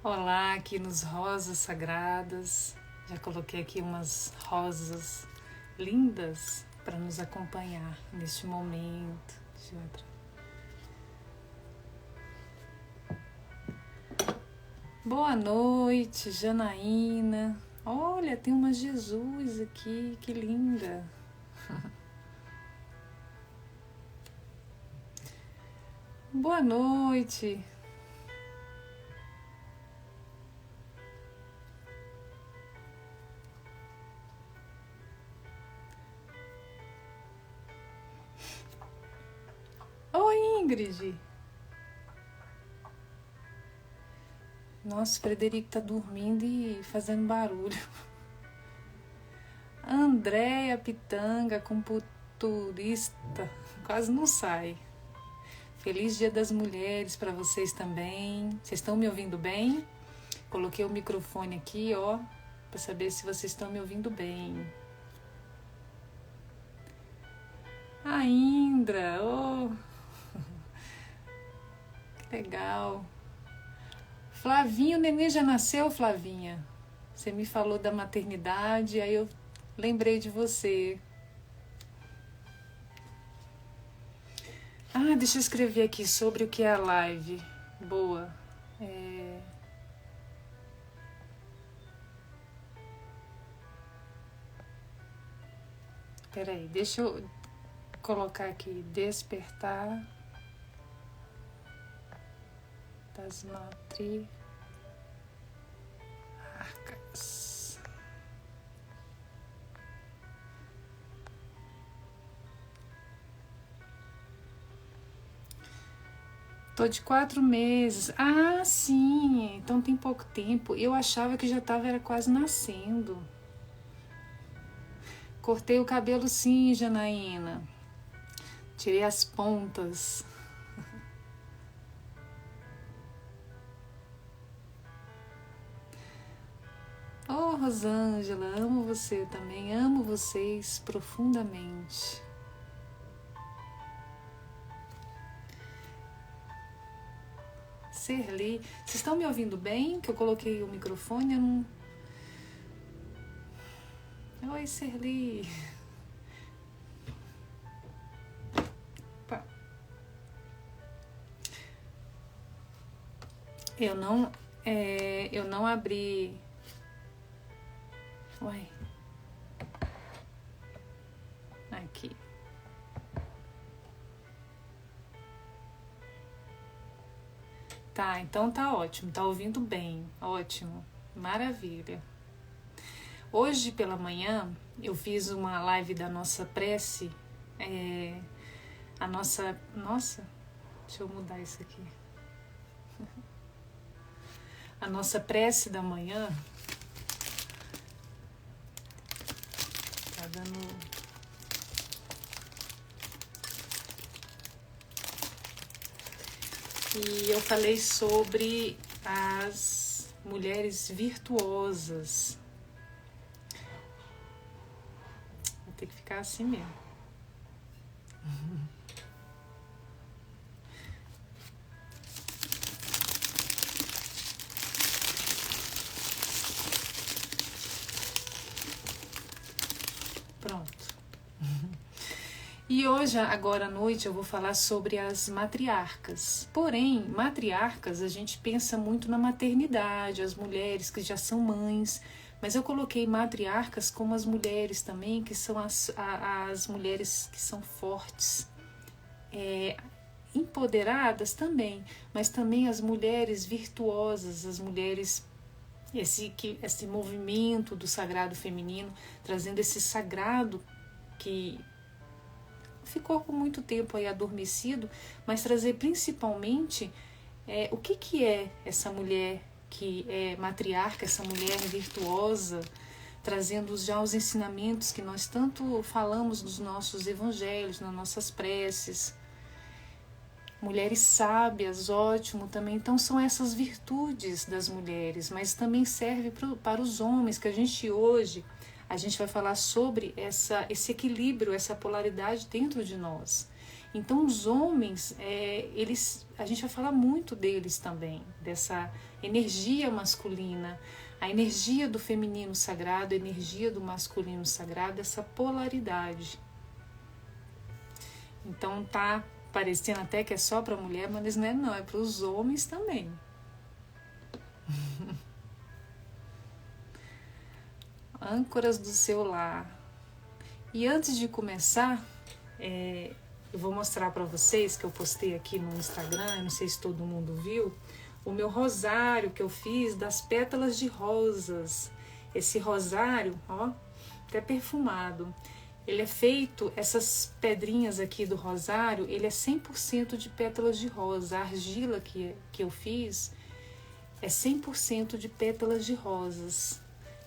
Olá, aqui nos Rosas Sagradas. Já coloquei aqui umas rosas lindas para nos acompanhar neste momento. Deixa eu entrar. Boa noite, Janaína. Olha, tem uma Jesus aqui, que linda. Boa noite. Oi, Ingrid. Nossa, o Frederico tá dormindo e fazendo barulho. Andréia Pitanga, computurista, quase não sai. Feliz Dia das Mulheres para vocês também. Vocês estão me ouvindo bem? Coloquei o microfone aqui, ó, para saber se vocês estão me ouvindo bem. A Indra, oh, que legal. Flavinho, o neném já nasceu, Flavinha? Você me falou da maternidade, aí eu lembrei de você. Ah, deixa eu escrever aqui sobre o que é a live. Boa. Peraí, deixa eu colocar aqui. Despertar das matriarcas. Tô de 4 meses. Ah, sim. Então tem pouco tempo. Eu achava que já era quase nascendo. Cortei o cabelo sim, Janaína. Tirei as pontas. Oh, Rosângela, amo você também. Amo vocês profundamente. Serli, vocês estão me ouvindo bem? Que eu coloquei o microfone, eu não... Oi, Serli. Eu não abri... Uai. Aqui. Tá, então tá ótimo, tá ouvindo bem, ótimo, maravilha. Hoje pela manhã eu fiz uma live da nossa prece, nossa, deixa eu mudar isso aqui. A nossa prece da manhã, tá dando... E eu falei sobre as mulheres virtuosas. Vai ter que ficar assim mesmo. Pronto. E hoje, agora à noite, eu vou falar sobre as matriarcas. Porém, matriarcas, a gente pensa muito na maternidade, as mulheres que já são mães, mas eu coloquei matriarcas como as mulheres também, que são as mulheres que são fortes, empoderadas também, mas também as mulheres virtuosas, as mulheres... Esse movimento do sagrado feminino, trazendo esse sagrado que ficou por muito tempo aí adormecido, mas trazer principalmente o que é essa mulher que é matriarca, essa mulher virtuosa, trazendo já os ensinamentos que nós tanto falamos nos nossos evangelhos, nas nossas preces. Mulheres sábias, ótimo também. Então são essas virtudes das mulheres, mas também serve para os homens, que a gente hoje, a gente vai falar sobre esse equilíbrio, essa polaridade dentro de nós. Então os homens, a gente vai falar muito deles também, dessa energia masculina, a energia do feminino sagrado, a energia do masculino sagrado, essa polaridade. Então tá parecendo até que é só para mulher, mas não, é para os homens também. Âncoras do seu lar. E antes de começar, eu vou mostrar para vocês que eu postei aqui no Instagram, não sei se todo mundo viu, o meu rosário que eu fiz das pétalas de rosas. Esse rosário, ó, até perfumado. Ele é feito, essas pedrinhas aqui do rosário, ele é 100% de pétalas de rosa. A argila que eu fiz é 100% de pétalas de rosas.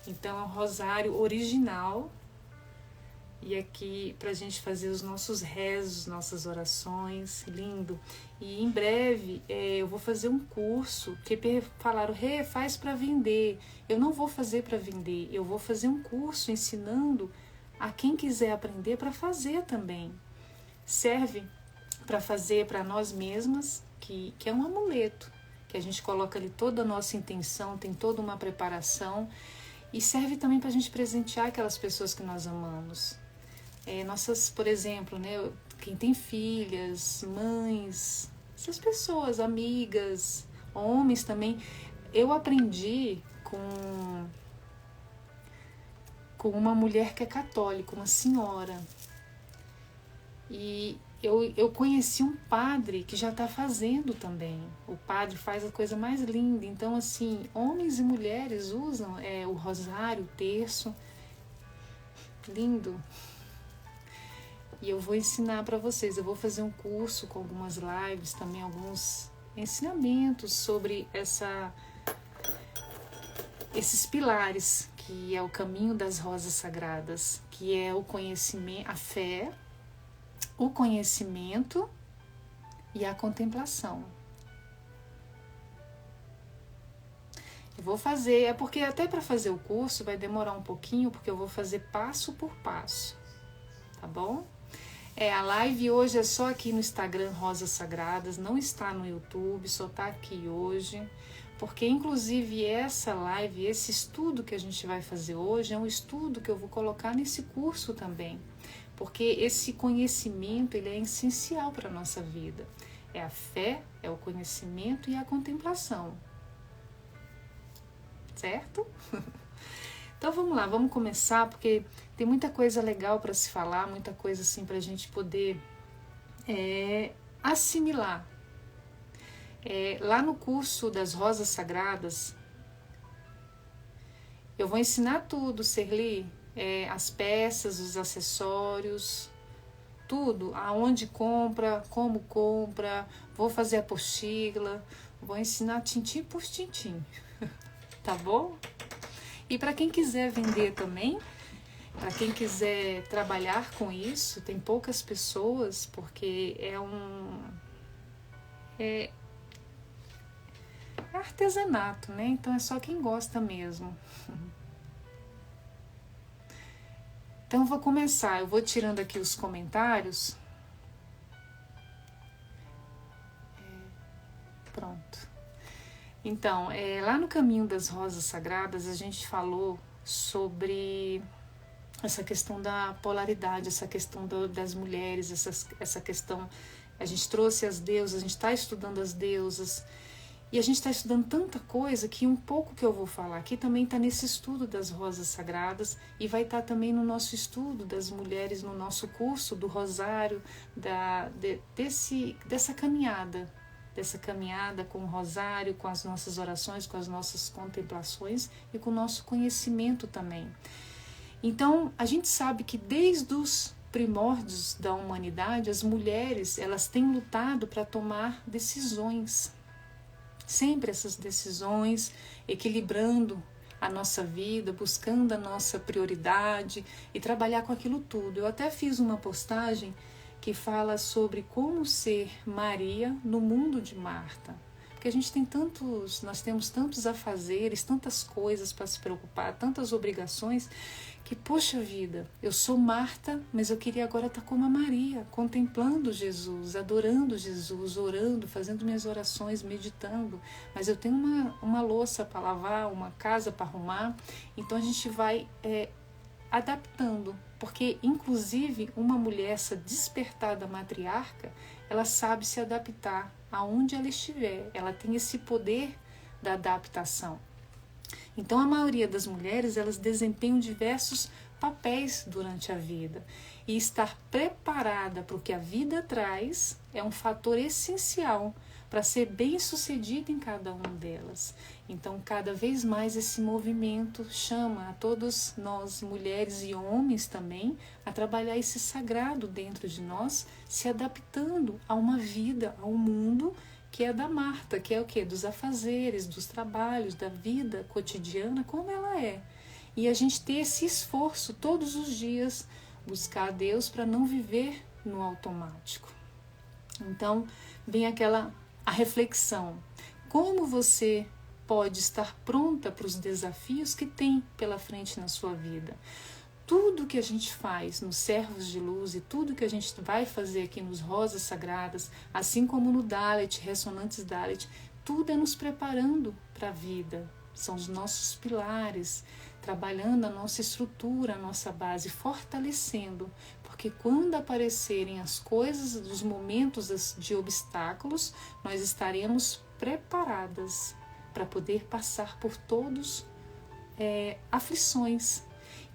Então é um rosário original. E aqui pra gente fazer os nossos rezos, nossas orações, lindo. E em breve eu vou fazer um curso, que falaram, faz para vender. Eu não vou fazer para vender, eu vou fazer um curso ensinando a quem quiser aprender para fazer também. Serve para fazer para nós mesmas, que é um amuleto, que a gente coloca ali toda a nossa intenção, tem toda uma preparação, e serve também para a gente presentear aquelas pessoas que nós amamos. Nossas, por exemplo, né, quem tem filhas, mães, essas pessoas, amigas, homens também. Eu aprendi com uma mulher que é católica, uma senhora. E eu conheci um padre que já está fazendo também. O padre faz a coisa mais linda. Então, assim, homens e mulheres usam o rosário, o terço. Lindo. E eu vou ensinar para vocês. Eu vou fazer um curso com algumas lives, também alguns ensinamentos sobre esses pilares, que é o caminho das rosas sagradas, que é o conhecimento, a fé, o conhecimento e a contemplação. Eu vou fazer, porque até para fazer o curso vai demorar um pouquinho, porque eu vou fazer passo por passo, tá bom? A live hoje é só aqui no Instagram Rosas Sagradas, não está no YouTube, só está aqui hoje, porque inclusive essa live, esse estudo que a gente vai fazer hoje é um estudo que eu vou colocar nesse curso também, porque esse conhecimento ele é essencial para a nossa vida. É a fé, é o conhecimento e a contemplação. Certo? Então vamos lá, vamos começar, porque tem muita coisa legal para se falar, muita coisa assim para a gente poder assimilar. Lá no curso das Rosas Sagradas, eu vou ensinar tudo, Serli, as peças, os acessórios, tudo, aonde compra, como compra, vou fazer a apostila, vou ensinar tintim por tintim, tá bom? E para quem quiser vender também, para quem quiser trabalhar com isso, tem poucas pessoas, porque é artesanato, né? Então é só quem gosta mesmo. Então eu vou começar, eu vou tirando aqui os comentários. Pronto. Então, lá no Caminho das Rosas Sagradas, a gente falou sobre essa questão da polaridade, essa questão das mulheres, essa questão, a gente trouxe as deusas, a gente está estudando as deusas, e a gente está estudando tanta coisa que um pouco que eu vou falar aqui também está nesse estudo das Rosas Sagradas, e vai estar também no nosso estudo das mulheres, no nosso curso do Rosário, dessa caminhada com o rosário, com as nossas orações, com as nossas contemplações e com o nosso conhecimento também. Então, a gente sabe que desde os primórdios da humanidade, as mulheres, elas têm lutado para tomar decisões. Sempre essas decisões, equilibrando a nossa vida, buscando a nossa prioridade e trabalhar com aquilo tudo. Eu até fiz uma postagem que fala sobre como ser Maria no mundo de Marta. Porque nós temos tantos afazeres, tantas coisas para se preocupar, tantas obrigações, que, poxa vida, eu sou Marta, mas eu queria agora estar como a Maria, contemplando Jesus, adorando Jesus, orando, fazendo minhas orações, meditando, mas eu tenho uma louça para lavar, uma casa para arrumar, então a gente vai adaptando, porque inclusive uma mulher, essa despertada matriarca, ela sabe se adaptar aonde ela estiver, ela tem esse poder da adaptação. Então a maioria das mulheres, elas desempenham diversos papéis durante a vida, e estar preparada para o que a vida traz é um fator essencial para ser bem-sucedida em cada uma delas. Então, cada vez mais esse movimento chama a todos nós, mulheres e homens também, a trabalhar esse sagrado dentro de nós, se adaptando a uma vida, ao mundo que é da Marta, que é o quê? Dos afazeres, dos trabalhos, da vida cotidiana, como ela é. E a gente ter esse esforço todos os dias, buscar a Deus para não viver no automático. Então, vem a reflexão. Como você pode estar pronta para os desafios que tem pela frente na sua vida? Tudo que a gente faz nos Servos de Luz e tudo que a gente vai fazer aqui nos Rosas Sagradas, assim como no Dalet, Ressonantes Dalet, tudo é nos preparando para a vida. São os nossos pilares, trabalhando a nossa estrutura, a nossa base, fortalecendo. Porque quando aparecerem as coisas, os momentos de obstáculos, nós estaremos preparadas para poder passar por todos aflições.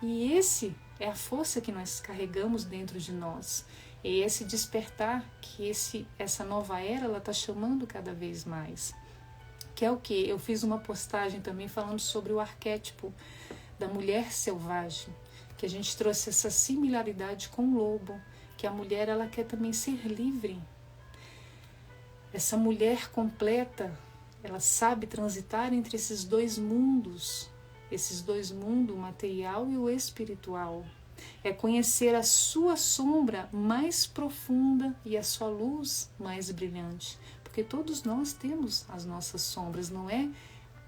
E esse é a força que nós carregamos dentro de nós. É esse despertar que essa nova era ela está chamando cada vez mais. Que é o que? Eu fiz uma postagem também falando sobre o arquétipo da mulher selvagem, que a gente trouxe essa similaridade com o lobo, que a mulher ela quer também ser livre. Essa mulher completa, ela sabe transitar entre esses dois mundos, o material e o espiritual. É conhecer a sua sombra mais profunda e a sua luz mais brilhante. Porque todos nós temos as nossas sombras, não é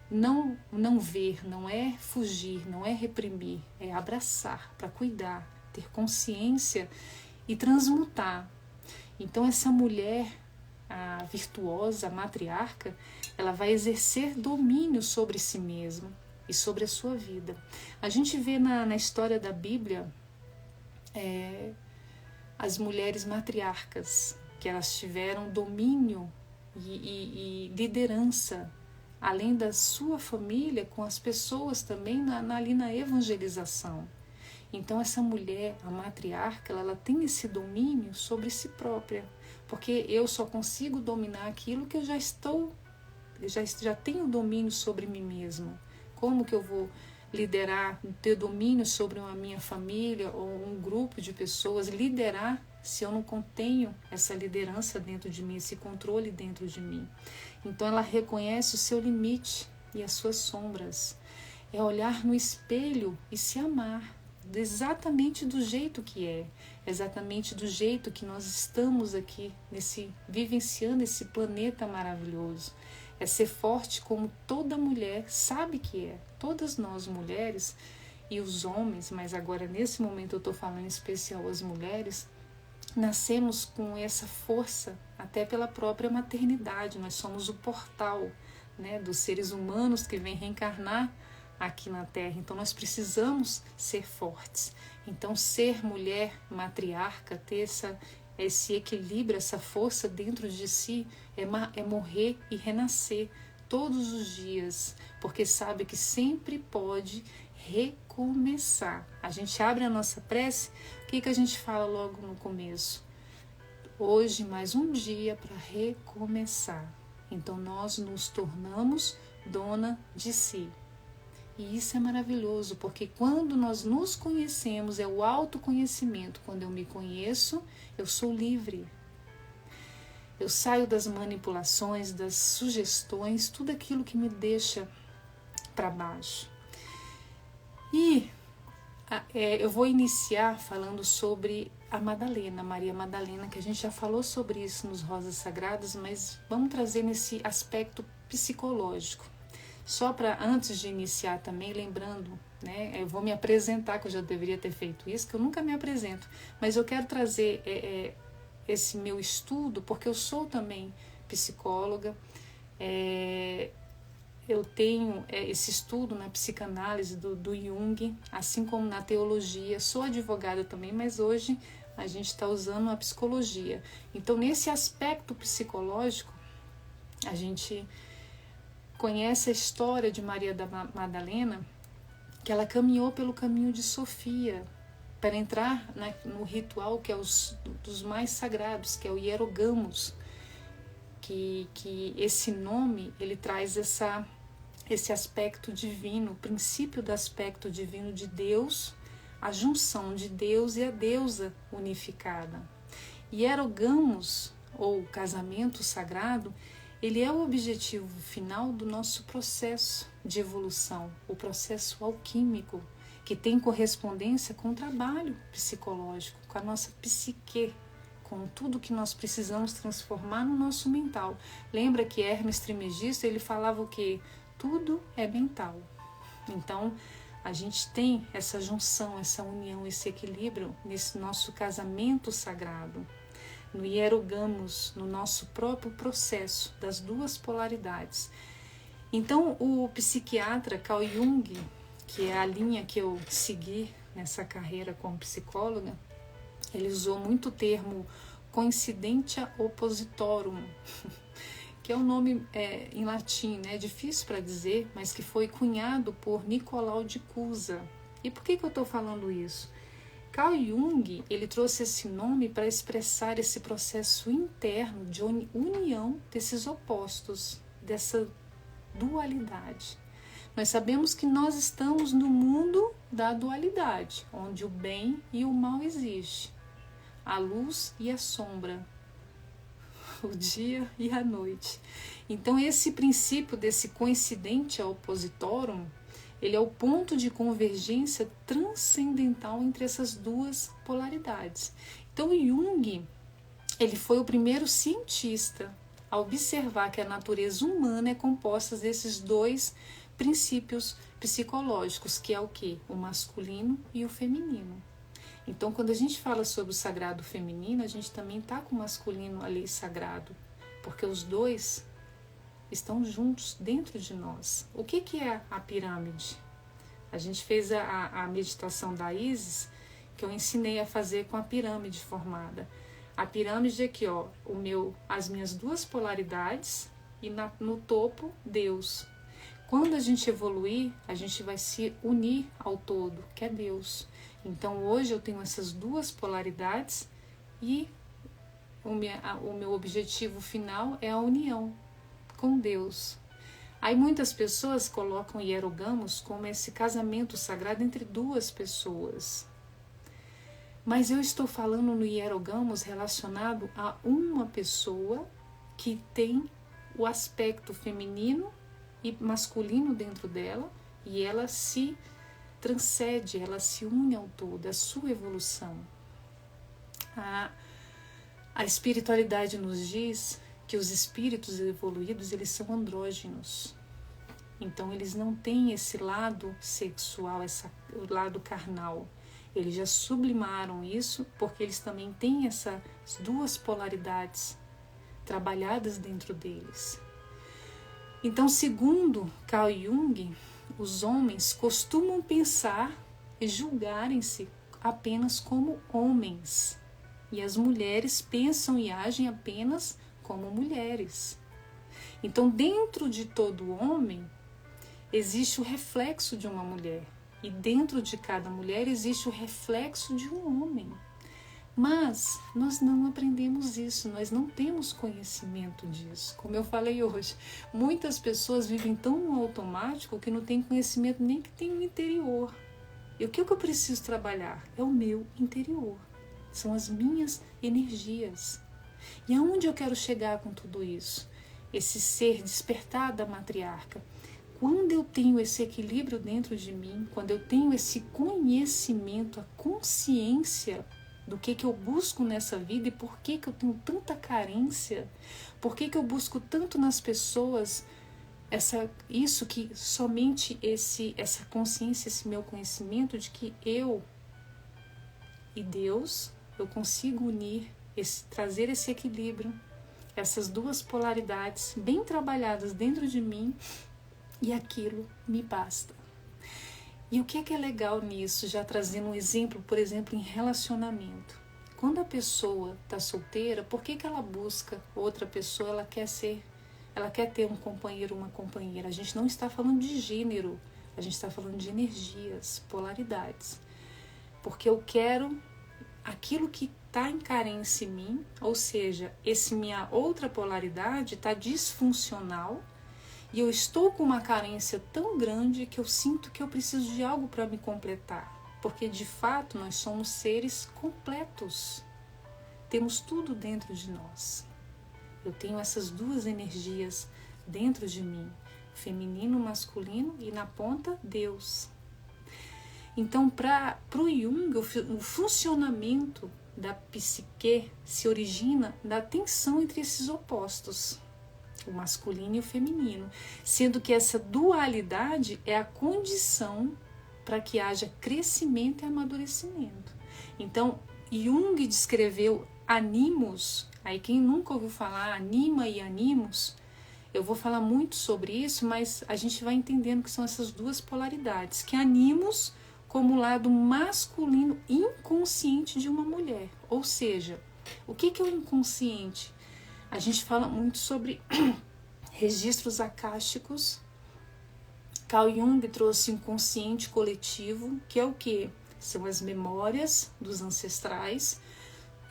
não ver, não é fugir, não é reprimir, é abraçar, para cuidar, ter consciência e transmutar. Então essa mulher, a virtuosa, a matriarca, ela vai exercer domínio sobre si mesma e sobre a sua vida. A gente vê na história da Bíblia as mulheres matriarcas, que elas tiveram domínio e liderança, além da sua família, com as pessoas também ali na evangelização. Então essa mulher, a matriarca, ela tem esse domínio sobre si própria, porque eu só consigo dominar aquilo que eu já tenho domínio sobre mim mesma. Como que eu vou liderar, ter domínio sobre a minha família ou um grupo de pessoas, liderar se eu não contenho essa liderança dentro de mim, esse controle dentro de mim? Então ela reconhece o seu limite e as suas sombras. É olhar no espelho e se amar exatamente do jeito que é, exatamente do jeito que nós estamos aqui, vivenciando esse planeta maravilhoso. É ser forte como toda mulher sabe que é. Todas nós mulheres e os homens, mas agora nesse momento eu estou falando em especial as mulheres, nascemos com essa força até pela própria maternidade. Nós somos o portal, né, dos seres humanos que vêm reencarnar aqui na Terra. Então nós precisamos ser fortes. Então ser mulher matriarca, ter esse equilíbrio, essa força dentro de si, é morrer e renascer todos os dias, porque sabe que sempre pode recomeçar. A gente abre a nossa prece, o que a gente fala logo no começo? Hoje mais um dia para recomeçar. Então nós nos tornamos dona de si. E isso é maravilhoso, porque quando nós nos conhecemos, é o autoconhecimento. Quando eu me conheço, eu sou livre. Eu saio das manipulações, das sugestões, tudo aquilo que me deixa para baixo. E eu vou iniciar falando sobre a Madalena, Maria Madalena, que a gente já falou sobre isso nos Rosas Sagradas, mas vamos trazer nesse aspecto psicológico. Só para, antes de iniciar também, lembrando, né, eu vou me apresentar, que eu já deveria ter feito isso, que eu nunca me apresento, mas eu quero trazer esse meu estudo, porque eu sou também psicóloga, eu tenho esse estudo na psicanálise do Jung, assim como na teologia, sou advogada também, mas hoje a gente está usando a psicologia. Então, nesse aspecto psicológico, a gente conhece a história de Maria da Madalena, que ela caminhou pelo caminho de Sofia para entrar no ritual que é dos mais sagrados, que é o Hierogamos, que esse nome ele traz esse aspecto divino, o princípio do aspecto divino de Deus, a junção de Deus e a deusa unificada. Hierogamos, ou casamento sagrado, ele é o objetivo final do nosso processo de evolução, o processo alquímico, que tem correspondência com o trabalho psicológico, com a nossa psique, com tudo que nós precisamos transformar no nosso mental. Lembra que Hermes Trismegisto, ele falava o quê? Tudo é mental. Então, a gente tem essa junção, essa união, esse equilíbrio nesse nosso casamento sagrado, no Hierogamos, no nosso próprio processo das duas polaridades. Então, o psiquiatra Carl Jung, que é a linha que eu segui nessa carreira como psicóloga, ele usou muito o termo coincidentia oppositorum, que é um nome em latim, né, difícil para dizer, mas que foi cunhado por Nicolau de Cusa. E por que eu estou falando isso? Carl Jung, ele trouxe esse nome para expressar esse processo interno de união desses opostos, dessa dualidade. Nós sabemos que nós estamos no mundo da dualidade, onde o bem e o mal existem, a luz e a sombra, o dia e a noite. Então, esse princípio desse coincidentia oppositorum, ele é o ponto de convergência transcendental entre essas duas polaridades. Então, Jung, ele foi o primeiro cientista a observar que a natureza humana é composta desses dois princípios psicológicos, que é o quê? O masculino e o feminino. Então, quando a gente fala sobre o sagrado feminino, a gente também está com o masculino ali sagrado, porque os dois estão juntos dentro de nós. O que é a pirâmide? A gente fez a meditação da Isis, que eu ensinei a fazer com a pirâmide formada. A pirâmide é aqui, ó, as minhas duas polaridades e no topo, Deus. Quando a gente evoluir, a gente vai se unir ao todo, que é Deus. Então, hoje eu tenho essas duas polaridades e o meu objetivo final é a união com Deus. Aí muitas pessoas colocam Hierogamos como esse casamento sagrado entre duas pessoas. Mas eu estou falando no Hierogamos relacionado a uma pessoa que tem o aspecto feminino e masculino dentro dela, e ela se transcende, ela se une ao todo, a sua evolução. A espiritualidade nos diz que os espíritos evoluídos, eles são andrógenos. Então, eles não têm esse lado sexual, o lado carnal. Eles já sublimaram isso, porque eles também têm essas duas polaridades trabalhadas dentro deles. Então, segundo Carl Jung, os homens costumam pensar e julgarem-se apenas como homens, e as mulheres pensam e agem apenas como mulheres. Então, dentro de todo homem, existe o reflexo de uma mulher, e dentro de cada mulher existe o reflexo de um homem. Mas nós não aprendemos isso, nós não temos conhecimento disso. Como eu falei hoje, muitas pessoas vivem tão no automático que não têm conhecimento nem que tem no interior. E o que eu preciso trabalhar? É o meu interior, são as minhas energias. E aonde eu quero chegar com tudo isso? Esse ser despertado da matriarca. Quando eu tenho esse equilíbrio dentro de mim, quando eu tenho esse conhecimento, a consciência do que eu busco nessa vida e por que eu tenho tanta carência, por que eu busco tanto nas pessoas isso que somente essa consciência, esse meu conhecimento de que eu e Deus, eu consigo unir, trazer esse equilíbrio, essas duas polaridades bem trabalhadas dentro de mim, e aquilo me basta. E o que é legal nisso, já trazendo um exemplo, por exemplo, em relacionamento. Quando a pessoa está solteira, por que ela busca outra pessoa? Ela quer ter um companheiro, uma companheira. A gente não está falando de gênero, a gente está falando de energias, polaridades. Porque eu quero aquilo que está em carência em mim, ou seja, minha outra polaridade está disfuncional e eu estou com uma carência tão grande que eu sinto que eu preciso de algo para me completar. Porque de fato nós somos seres completos. Temos tudo dentro de nós. Eu tenho essas duas energias dentro de mim, feminino, masculino e na ponta Deus. Então, para o Jung, o funcionamento da psique se origina da tensão entre esses opostos, o masculino e o feminino, sendo que essa dualidade é a condição para que haja crescimento e amadurecimento. Então, Jung descreveu animus, aí quem nunca ouviu falar anima e animus, eu vou falar muito sobre isso, mas a gente vai entendendo que são essas duas polaridades, que animus como o lado masculino inconsciente de uma mulher. Ou seja, o que é o inconsciente? A gente fala muito sobre registros acásticos. Carl Jung trouxe o inconsciente coletivo, que é o quê? São as memórias dos ancestrais,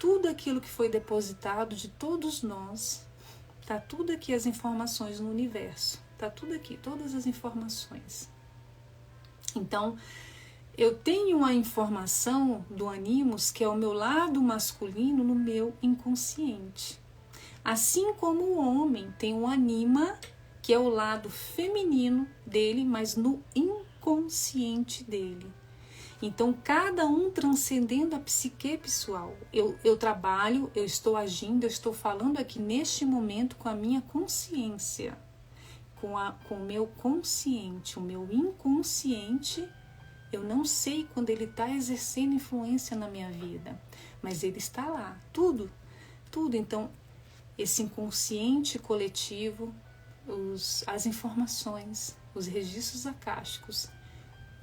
tudo aquilo que foi depositado de todos nós, tá tudo aqui as informações no universo, tá tudo aqui, todas as informações. Então, eu tenho a informação do animus, que é o meu lado masculino, no meu inconsciente. Assim como o homem tem o anima, que é o lado feminino dele, mas no inconsciente dele. Então, cada um transcendendo a psique pessoal. Eu trabalho, eu estou agindo, eu estou falando aqui neste momento com a minha consciência, com o meu consciente, o meu inconsciente. Eu não sei quando ele está exercendo influência na minha vida, mas ele está lá, tudo. Então, esse inconsciente coletivo, as informações, os registros acásticos,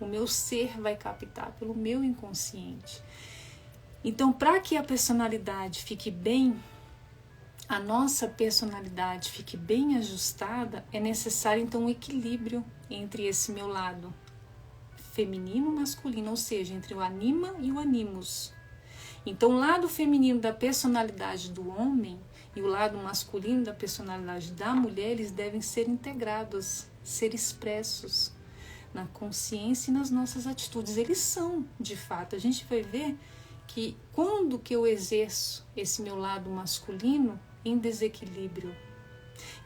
o meu ser vai captar pelo meu inconsciente. Então, para que a personalidade fique bem, a nossa personalidade fique bem ajustada, é necessário então um equilíbrio entre esse meu lado feminino e masculino, ou seja, entre o anima e o animus. Então, o lado feminino da personalidade do homem e o lado masculino da personalidade da mulher, eles devem ser integrados, ser expressos na consciência e nas nossas atitudes. Eles são, de fato. A gente vai ver que quando que eu exerço esse meu lado masculino em desequilíbrio.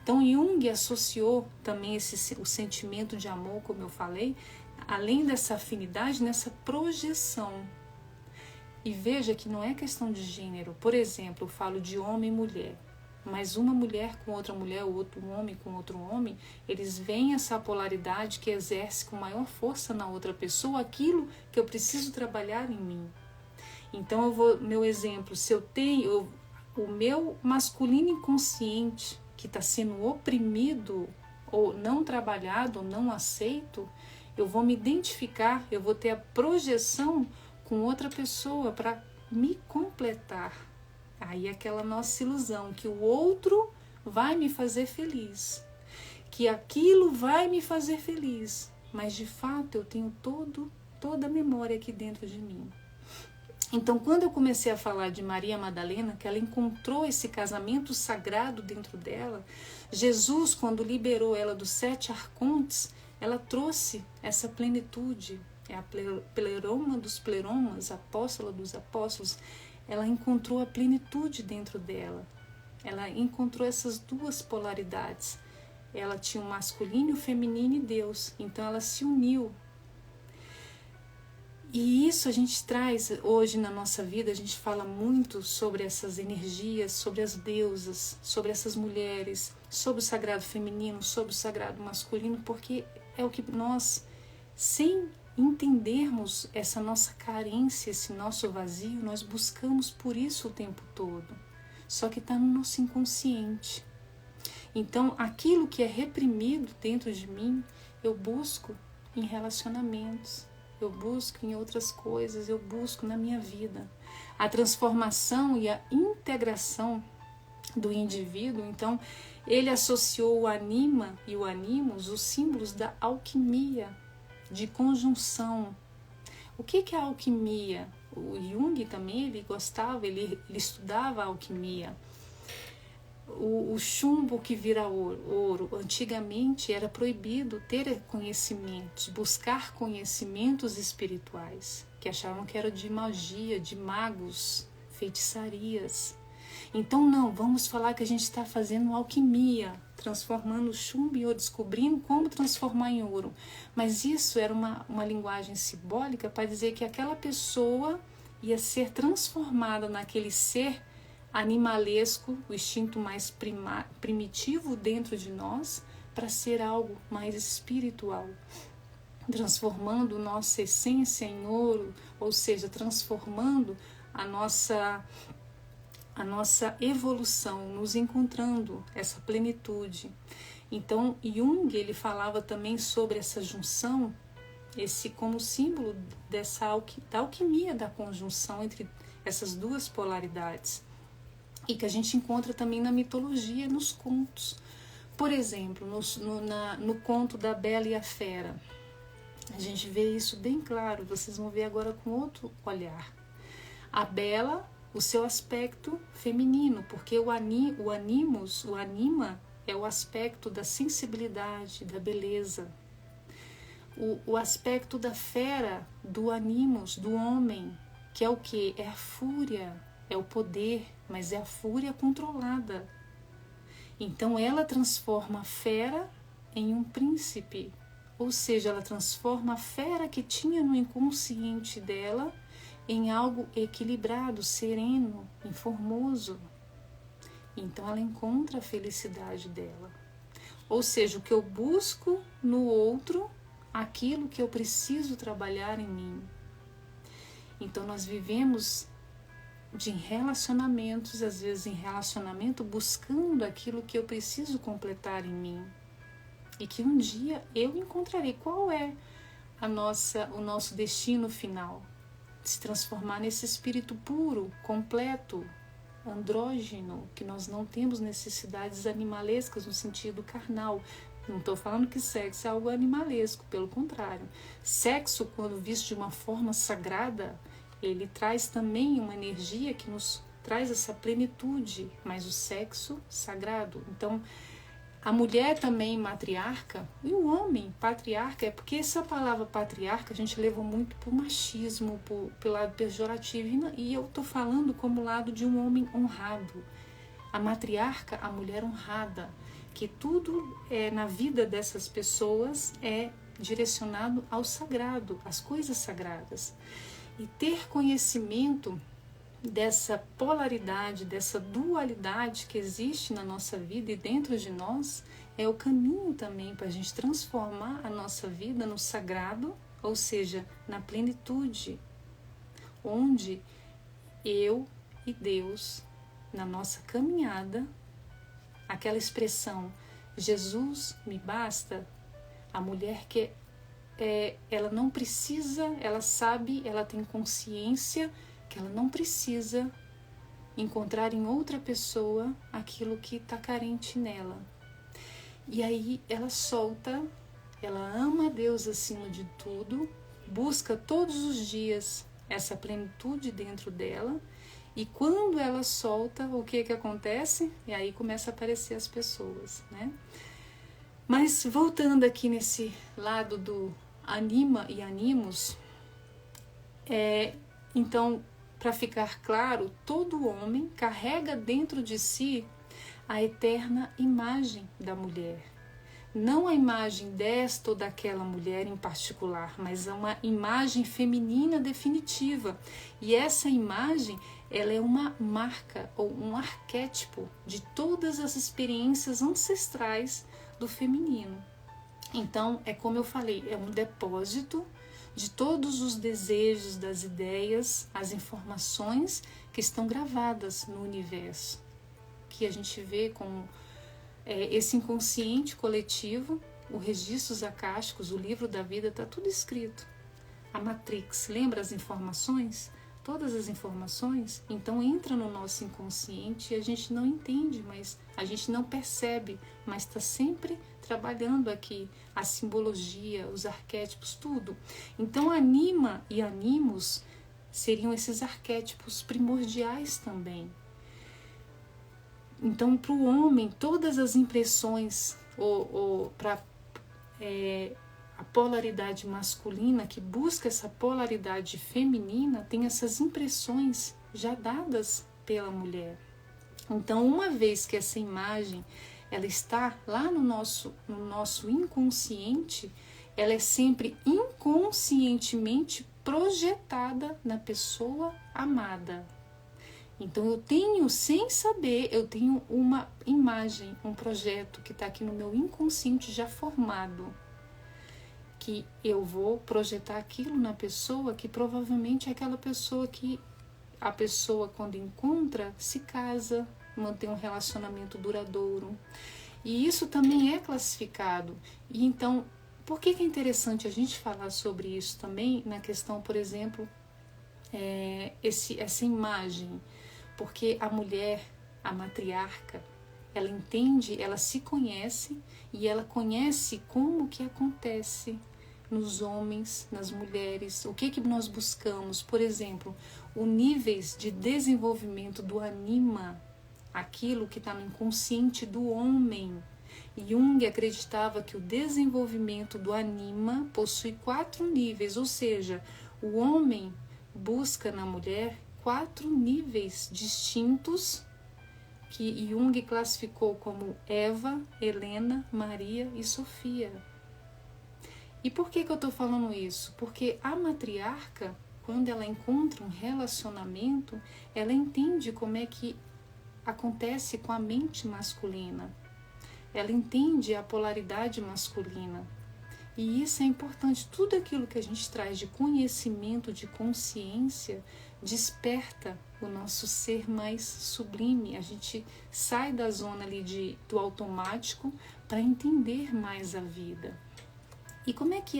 Então, Jung associou também o sentimento de amor, como eu falei, além dessa afinidade, nessa projeção. E veja que não é questão de gênero. Por exemplo, eu falo de homem e mulher, mas uma mulher com outra mulher, outro homem com outro homem, eles veem essa polaridade que exerce com maior força na outra pessoa aquilo que eu preciso trabalhar em mim. Então, meu exemplo, se eu tenho o meu masculino inconsciente que está sendo oprimido ou não trabalhado ou não aceito, eu vou me identificar, eu vou ter a projeção com outra pessoa para me completar. Aí aquela nossa ilusão que o outro vai me fazer feliz, que aquilo vai me fazer feliz, mas de fato eu tenho toda a memória aqui dentro de mim. Então, quando eu comecei a falar de Maria Madalena, que ela encontrou esse casamento sagrado dentro dela, Jesus, quando liberou ela dos 7 arcontes, ela trouxe essa plenitude, é a pleroma dos pleromas, apóstola dos apóstolos. Ela encontrou a plenitude dentro dela, ela encontrou essas duas polaridades. Ela tinha o masculino, o feminino e Deus, então ela se uniu. E isso a gente traz hoje na nossa vida, a gente fala muito sobre essas energias, sobre as deusas, sobre essas mulheres, sobre o sagrado feminino, sobre o sagrado masculino, porque é o que nós, sem entendermos essa nossa carência, esse nosso vazio, nós buscamos por isso o tempo todo. Só que está no nosso inconsciente. Então, aquilo que é reprimido dentro de mim, eu busco em relacionamentos, eu busco em outras coisas, eu busco na minha vida. A transformação e a integração do indivíduo, então, ele associou o anima e o animus, os símbolos da alquimia, de conjunção. O que é a alquimia? O Jung também, ele gostava, ele estudava a alquimia. O chumbo que vira ouro. Antigamente era proibido ter conhecimentos, buscar conhecimentos espirituais, que achavam que era de magia, de magos, feitiçarias. Então não, vamos falar que a gente está fazendo alquimia, transformando o chumbo em ouro, descobrindo como transformar em ouro. Mas isso era uma linguagem simbólica para dizer que aquela pessoa ia ser transformada naquele ser animalesco, o instinto mais primitivo dentro de nós, para ser algo mais espiritual, transformando nossa essência em ouro, ou seja, transformando a nossa evolução, nos encontrando essa plenitude. Então, Jung, ele falava também sobre essa junção, esse como símbolo da alquimia da conjunção entre essas duas polaridades, e que a gente encontra também na mitologia, nos contos. Por exemplo, no conto da Bela e a Fera, a gente vê isso bem claro, vocês vão ver agora com outro olhar. A Bela, o seu aspecto feminino, porque o animus, o anima, é o aspecto da sensibilidade, da beleza. O aspecto da fera, do animus, do homem, que é o quê? É a fúria, é o poder, mas é a fúria controlada. Então ela transforma a fera em um príncipe, ou seja, ela transforma a fera que tinha no inconsciente dela em algo equilibrado, sereno, formoso. Então ela encontra a felicidade dela. Ou seja, o que eu busco no outro, aquilo que eu preciso trabalhar em mim. Então nós vivemos de relacionamentos, às vezes em relacionamento, buscando aquilo que eu preciso completar em mim. E que um dia eu encontrarei. Qual é o nosso destino final? Se transformar nesse espírito puro, completo, andrógeno, que nós não temos necessidades animalescas no sentido carnal. Não estou falando que sexo é algo animalesco, pelo contrário. Sexo, quando visto de uma forma sagrada, ele traz também uma energia que nos traz essa plenitude, mas o sexo sagrado. Então, a mulher também matriarca e o homem patriarca, é porque essa palavra patriarca a gente levou muito para o machismo, pelo lado pejorativo, e eu estou falando como lado de um homem honrado. A matriarca, a mulher honrada, que tudo na vida dessas pessoas é direcionado ao sagrado, às coisas sagradas. E ter conhecimento dessa polaridade, dessa dualidade que existe na nossa vida e dentro de nós, é o caminho também para a gente transformar a nossa vida no sagrado, ou seja, na plenitude, onde eu e Deus, na nossa caminhada, aquela expressão, Jesus me basta, a mulher que ela não precisa, ela sabe, ela tem consciência que ela não precisa encontrar em outra pessoa aquilo que está carente nela. E aí ela solta, ela ama a Deus acima de tudo, busca todos os dias essa plenitude dentro dela, e quando ela solta, o que acontece? E aí começa a aparecer as pessoas, né? Mas voltando aqui nesse lado do anima e animus, então, para ficar claro, todo homem carrega dentro de si a eterna imagem da mulher. não a imagem desta ou daquela mulher em particular, mas uma imagem feminina definitiva. E essa imagem, ela é uma marca ou um arquétipo de todas as experiências ancestrais do feminino. Então, é como eu falei, é um depósito de todos os desejos, das ideias, as informações que estão gravadas no universo, que a gente vê como esse inconsciente coletivo, os registros acásticos, o livro da vida, está tudo escrito. A Matrix, lembra as informações? Todas as informações, então entra no nosso inconsciente e a gente não entende, mas a gente não percebe, mas está sempre trabalhando aqui a simbologia, os arquétipos, tudo. Então anima e animus seriam esses arquétipos primordiais também. Então, para o homem, todas as impressões, para a polaridade masculina, que busca essa polaridade feminina, tem essas impressões já dadas pela mulher. Então, uma vez que essa imagem ela está lá no nosso inconsciente, ela é sempre inconscientemente projetada na pessoa amada. Então eu tenho, sem saber, eu tenho uma imagem, um projeto que está aqui no meu inconsciente já formado, que eu vou projetar aquilo na pessoa, que provavelmente é aquela pessoa que a pessoa quando encontra se casa, mantém um relacionamento duradouro. E isso também é classificado. E então, por que é interessante a gente falar sobre isso também na questão, por exemplo, essa imagem? Porque a mulher, a matriarca, ela entende, ela se conhece e ela conhece como que acontece nos homens, nas mulheres, o que nós buscamos. Por exemplo, os níveis de desenvolvimento do anima, aquilo que está no inconsciente do homem. Jung acreditava que o desenvolvimento do anima possui 4 níveis, ou seja, o homem busca na mulher 4 níveis distintos que Jung classificou como Eva, Helena, Maria e Sofia. E por que eu estou falando isso? Porque a matriarca, quando ela encontra um relacionamento, ela entende como é que acontece com a mente masculina. Ela entende a polaridade masculina. E isso é importante. Tudo aquilo que a gente traz de conhecimento, de consciência, desperta o nosso ser mais sublime. A gente sai da zona ali do automático para entender mais a vida. E como é que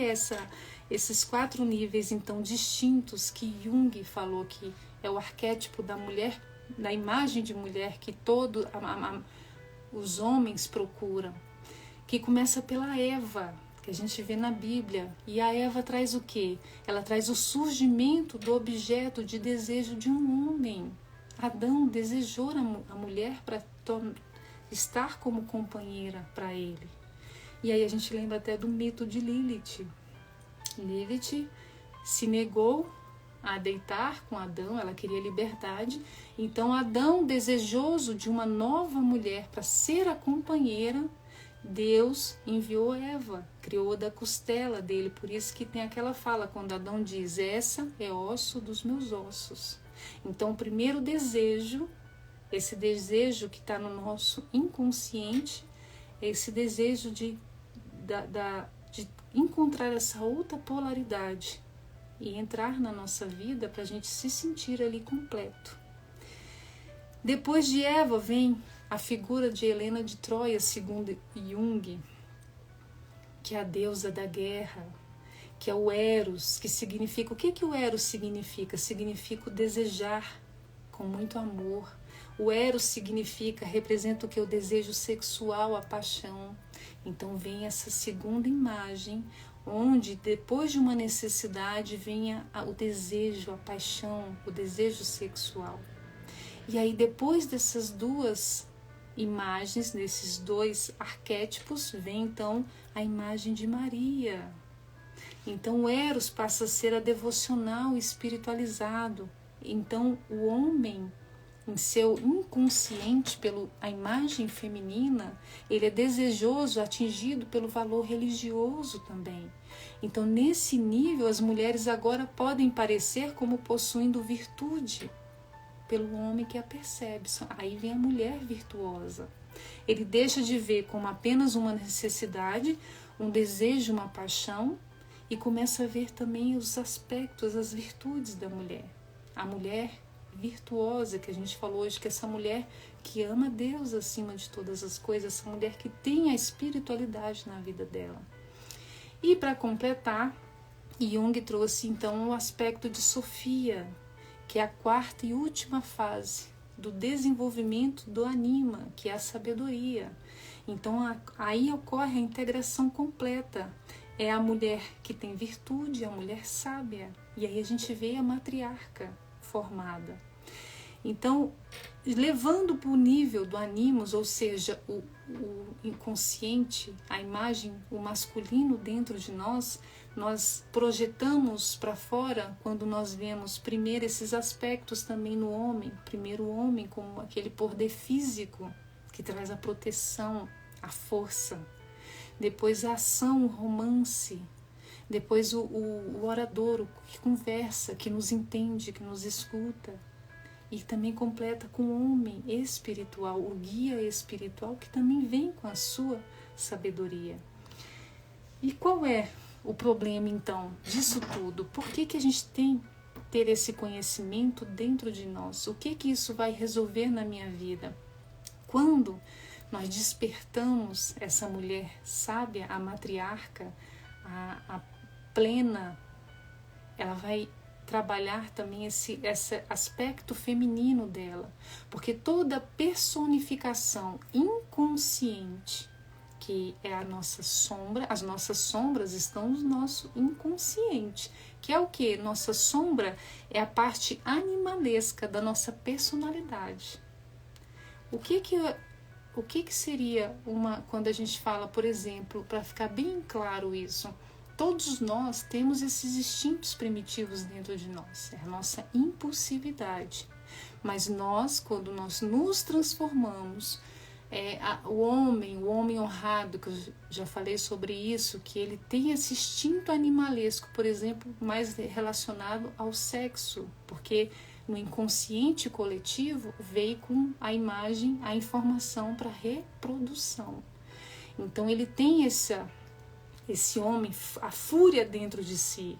esses 4 níveis então distintos que Jung falou que é o arquétipo da mulher, da imagem de mulher que os homens procuram, que começa pela Eva, que a gente vê na Bíblia. E a Eva traz o quê? Ela traz o surgimento do objeto de desejo de um homem. Adão desejou a mulher para estar como companheira para ele. E aí a gente lembra até do mito de Lilith. Lilith se negou a deitar com Adão, ela queria liberdade. Então Adão, desejoso de uma nova mulher para ser a companheira, Deus enviou Eva, criou da costela dele. Por isso que tem aquela fala quando Adão diz: essa é osso dos meus ossos. Então o primeiro desejo, esse desejo que está no nosso inconsciente, é esse desejo de encontrar essa outra polaridade e entrar na nossa vida para a gente se sentir ali completo. Depois de Eva vem a figura de Helena de Troia, segundo Jung, que é a deusa da guerra, que é o Eros, que significa... O que o Eros significa? Significa o desejar com muito amor. O Eros representa o que? O desejo sexual, a paixão. Então vem essa segunda imagem, onde depois de uma necessidade venha o desejo, a paixão, o desejo sexual. E aí depois dessas 2 imagens, desses 2 arquétipos, vem então a imagem de Maria. Então o Eros passa a ser a devocional espiritualizado. Então o homem, em seu inconsciente a imagem feminina, ele é desejoso, atingido pelo valor religioso também. Então, nesse nível, as mulheres agora podem parecer como possuindo virtude pelo homem que a percebe. Aí vem a mulher virtuosa. Ele deixa de ver como apenas uma necessidade, um desejo, uma paixão, e começa a ver também os aspectos, as virtudes da mulher. A mulher virtuosa, que a gente falou hoje, que é essa mulher que ama Deus acima de todas as coisas, essa mulher que tem a espiritualidade na vida dela. E para completar, Jung trouxe então o aspecto de Sofia, que é a quarta e última fase do desenvolvimento do anima, que é a sabedoria. Então aí ocorre a integração completa. É a mulher que tem virtude, a mulher sábia. E aí a gente vê a matriarca formada. Então, levando para o nível do animus, ou seja, o inconsciente, a imagem, o masculino dentro de nós projetamos para fora quando nós vemos primeiro esses aspectos também no homem. Primeiro o homem como aquele poder físico que traz a proteção, a força. Depois a ação, o romance. Depois o orador, o que conversa, que nos entende, que nos escuta. E também completa com o homem espiritual, o guia espiritual, que também vem com a sua sabedoria. E qual é o problema, então, disso tudo? Por que a gente tem que ter esse conhecimento dentro de nós? O que isso vai resolver na minha vida? Quando nós despertamos essa mulher sábia, a matriarca, a plena, ela vai trabalhar também esse aspecto feminino dela, porque toda personificação inconsciente, que é a nossa sombra, as nossas sombras estão no nosso inconsciente, que é o que? Nossa sombra é a parte animalesca da nossa personalidade. O que seria quando a gente fala, por exemplo, para ficar bem claro isso, todos nós temos esses instintos primitivos dentro de nós, é a nossa impulsividade. Mas quando nós nos transformamos, o homem honrado, que eu já falei sobre isso, que ele tem esse instinto animalesco, por exemplo, mais relacionado ao sexo, porque no inconsciente coletivo veio com a imagem, a informação para reprodução. Então ele tem esse homem, a fúria dentro de si,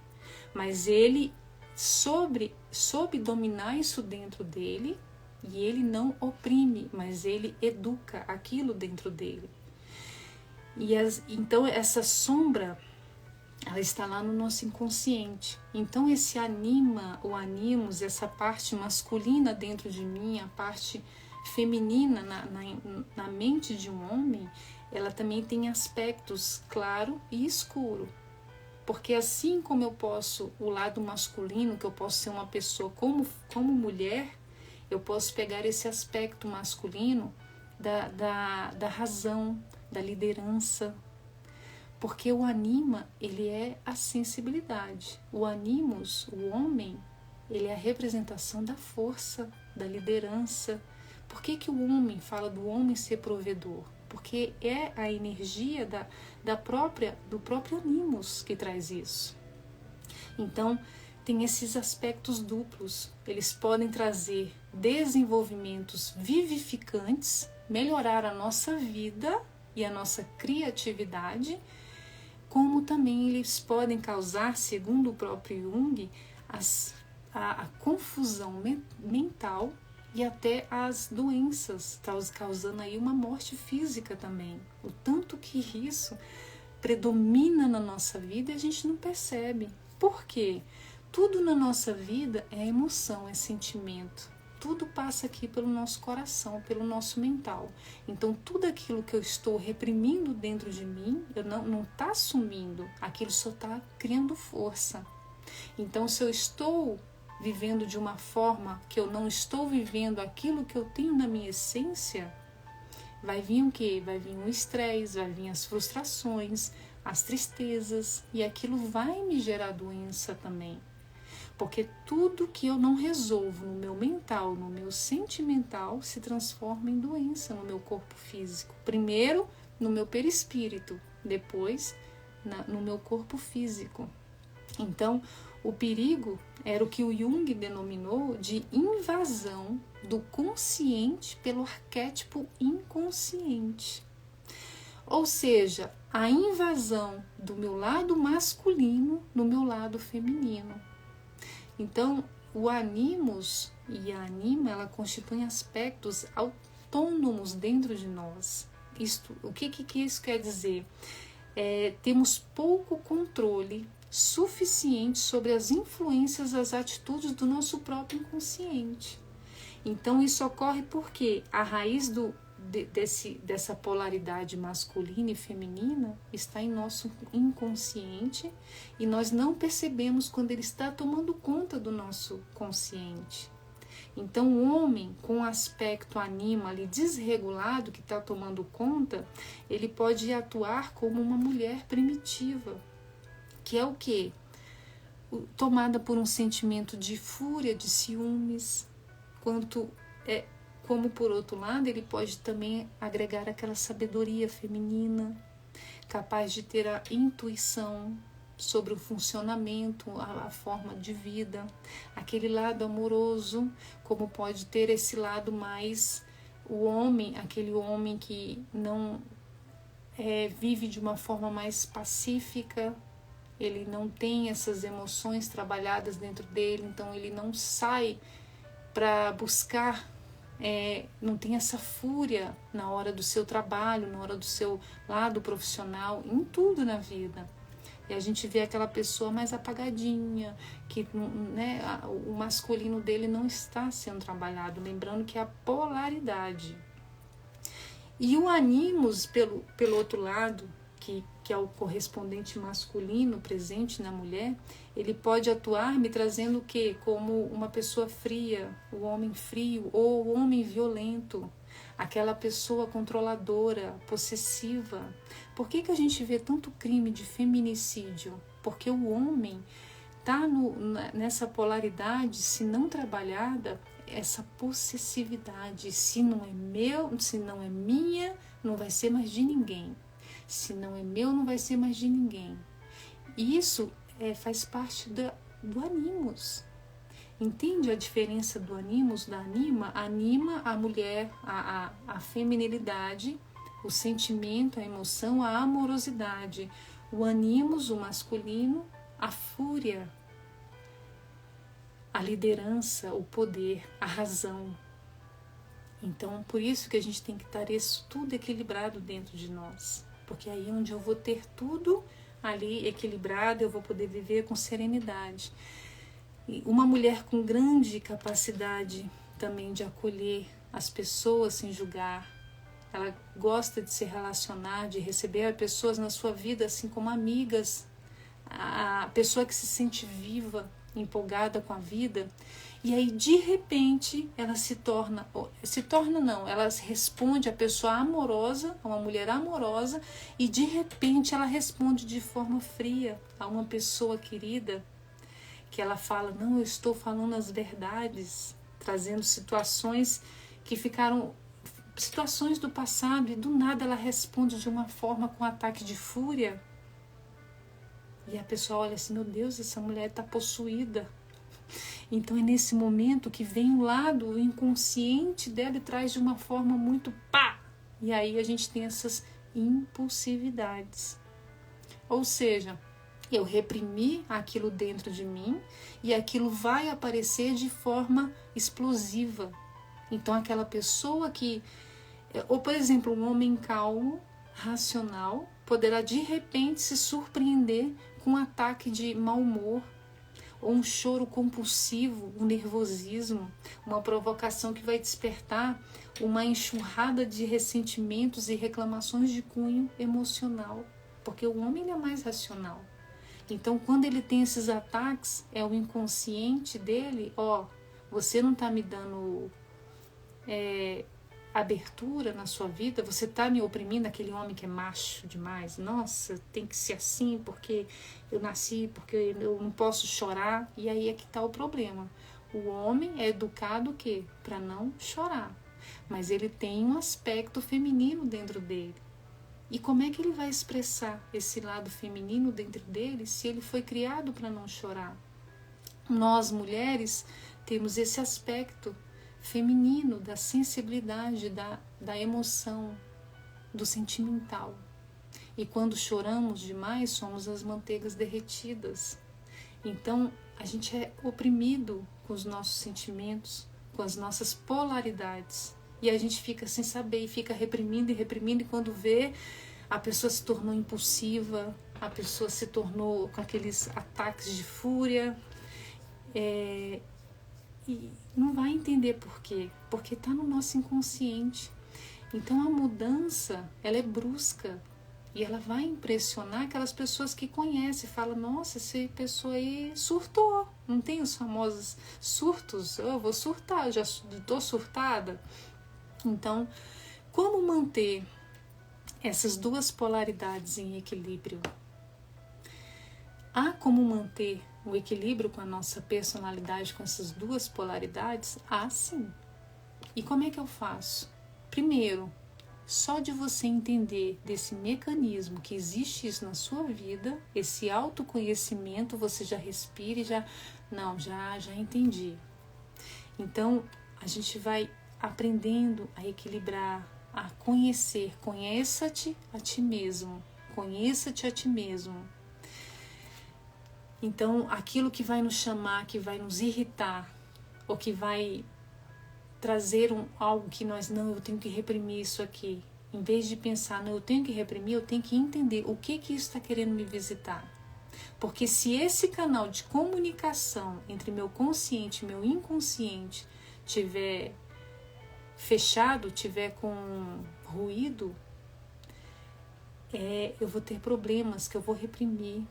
mas ele soube dominar isso dentro dele, e ele não oprime, mas ele educa aquilo dentro dele. Então essa sombra, ela está lá no nosso inconsciente. Então esse o animus, essa parte masculina dentro de mim, a parte feminina na mente de um homem, ela também tem aspectos claro e escuro. Porque assim como eu posso, o lado masculino, que eu posso ser uma pessoa como mulher, eu posso pegar esse aspecto masculino da razão, da liderança. Porque o anima, ele é a sensibilidade. O animus, o homem, ele é a representação da força, da liderança. Por que o homem fala do homem ser provedor? Porque é a energia do próprio animus que traz isso. Então, tem esses aspectos duplos. Eles podem trazer desenvolvimentos vivificantes, melhorar a nossa vida e a nossa criatividade, como também eles podem causar, segundo o próprio Jung, a confusão mental e até as doenças, causando aí uma morte física também. O tanto que isso predomina na nossa vida e a gente não percebe. Por quê? Tudo na nossa vida é emoção, é sentimento. Tudo passa aqui pelo nosso coração, pelo nosso mental. Então, tudo aquilo que eu estou reprimindo dentro de mim, eu não está assumindo, aquilo só está criando força. Então, se eu estou vivendo de uma forma que eu não estou vivendo aquilo que eu tenho na minha essência, vai vir o quê? Vai vir o estresse, vai vir as frustrações, as tristezas, e aquilo vai me gerar doença também. Porque tudo que eu não resolvo no meu mental, no meu sentimental, se transforma em doença no meu corpo físico. Primeiro no meu perispírito, depois no meu corpo físico. Então, o perigo era o que o Jung denominou de invasão do consciente pelo arquétipo inconsciente. Ou seja, a invasão do meu lado masculino no meu lado feminino. Então, o animus e a anima, ela constituem aspectos autônomos dentro de nós. O que isso quer dizer? Temos pouco controle suficiente sobre as influências das atitudes do nosso próprio inconsciente. Então, isso ocorre porque a raiz dessa polaridade masculina e feminina está em nosso inconsciente e nós não percebemos quando ele está tomando conta do nosso consciente. Então, o homem com aspecto anima ali desregulado, que está tomando conta, ele pode atuar como uma mulher primitiva, que é o quê? Tomada por um sentimento de fúria, de ciúmes, como por outro lado ele pode também agregar aquela sabedoria feminina, capaz de ter a intuição sobre o funcionamento, a forma de vida, aquele lado amoroso, como pode ter esse lado mais o homem, aquele homem que não vive de uma forma mais pacífica, ele não tem essas emoções trabalhadas dentro dele, então ele não sai para buscar, não tem essa fúria na hora do seu trabalho, na hora do seu lado profissional, em tudo na vida. E a gente vê aquela pessoa mais apagadinha, que o masculino dele não está sendo trabalhado, lembrando que é a polaridade. E o animus, pelo outro lado, que é o correspondente masculino presente na mulher, ele pode atuar me trazendo o quê? Como uma pessoa fria, o homem frio ou o homem violento, aquela pessoa controladora, possessiva. Por que a gente vê tanto crime de feminicídio? Porque o homem está nessa polaridade, se não trabalhada, essa possessividade. Se não é meu, se não é minha, não vai ser mais de ninguém. Se não é meu, não vai ser mais de ninguém. Isso faz parte do animus. Entende a diferença do animus, da anima? Anima a mulher, a feminilidade, o sentimento, a emoção, a amorosidade. O animus, o masculino, a fúria, a liderança, o poder, a razão. Então, por isso que a gente tem que estar isso tudo equilibrado dentro de nós. Porque aí é onde eu vou ter tudo ali equilibrado, eu vou poder viver com serenidade. E uma mulher com grande capacidade também de acolher as pessoas sem julgar. Ela gosta de se relacionar, de receber pessoas na sua vida assim como amigas. A pessoa que se sente viva, empolgada com a vida. E aí, de repente, ela ela responde a pessoa amorosa, a uma mulher amorosa, e de repente ela responde de forma fria a uma pessoa querida, que ela fala, não, eu estou falando as verdades, trazendo situações que ficaram, situações do passado, e do nada ela responde de uma forma com ataque de fúria. E a pessoa olha assim, meu Deus, essa mulher está possuída. Então é nesse momento que vem o lado inconsciente dela e traz de uma forma muito pá! E aí a gente tem essas impulsividades. Ou seja, eu reprimi aquilo dentro de mim e aquilo vai aparecer de forma explosiva. Então aquela pessoa que... Ou, por exemplo, um homem calmo, racional, poderá de repente se surpreender com um ataque de mau humor, ou um choro compulsivo, um nervosismo, uma provocação que vai despertar uma enxurrada de ressentimentos e reclamações de cunho emocional, porque o homem é mais racional. Então, quando ele tem esses ataques, é o inconsciente dele, você não está me dando abertura na sua vida, você está me oprimindo, aquele homem que é macho demais. Nossa, tem que ser assim porque eu nasci, porque eu não posso chorar. E aí é que está o problema. O homem é educado o quê? Para não chorar. Mas ele tem um aspecto feminino dentro dele. E como é que ele vai expressar esse lado feminino dentro dele se ele foi criado para não chorar? Nós, mulheres, temos esse aspecto feminino da sensibilidade, da emoção, do sentimental. E quando choramos demais, somos as manteigas derretidas. Então, a gente é oprimido com os nossos sentimentos, com as nossas polaridades. E a gente fica sem saber, e fica reprimindo, e quando vê, a pessoa se tornou impulsiva, a pessoa se tornou com aqueles ataques de fúria, e não vai entender por quê, porque está no nosso inconsciente. Então a mudança, ela é brusca, e ela vai impressionar aquelas pessoas que conhecem, falam, nossa, essa pessoa aí surtou, não tem os famosos surtos, eu vou surtar, já estou surtada. Então, como manter essas duas polaridades em equilíbrio? Há como manter o equilíbrio com a nossa personalidade, com essas duas polaridades? Há sim. E como é que eu faço? Primeiro, só de você entender desse mecanismo que existe isso na sua vida, esse autoconhecimento, você já respira e já entendi. Então, a gente vai aprendendo a equilibrar, a conhecer. Conheça-te a ti mesmo. Conheça-te a ti mesmo. Então, aquilo que vai nos chamar, que vai nos irritar, ou que vai trazer algo que eu tenho que reprimir isso aqui. Em vez de pensar, eu tenho que reprimir, eu tenho que entender o que isso está querendo me visitar. Porque se esse canal de comunicação entre meu consciente e meu inconsciente tiver fechado, tiver com ruído, eu vou ter problemas que eu vou reprimir.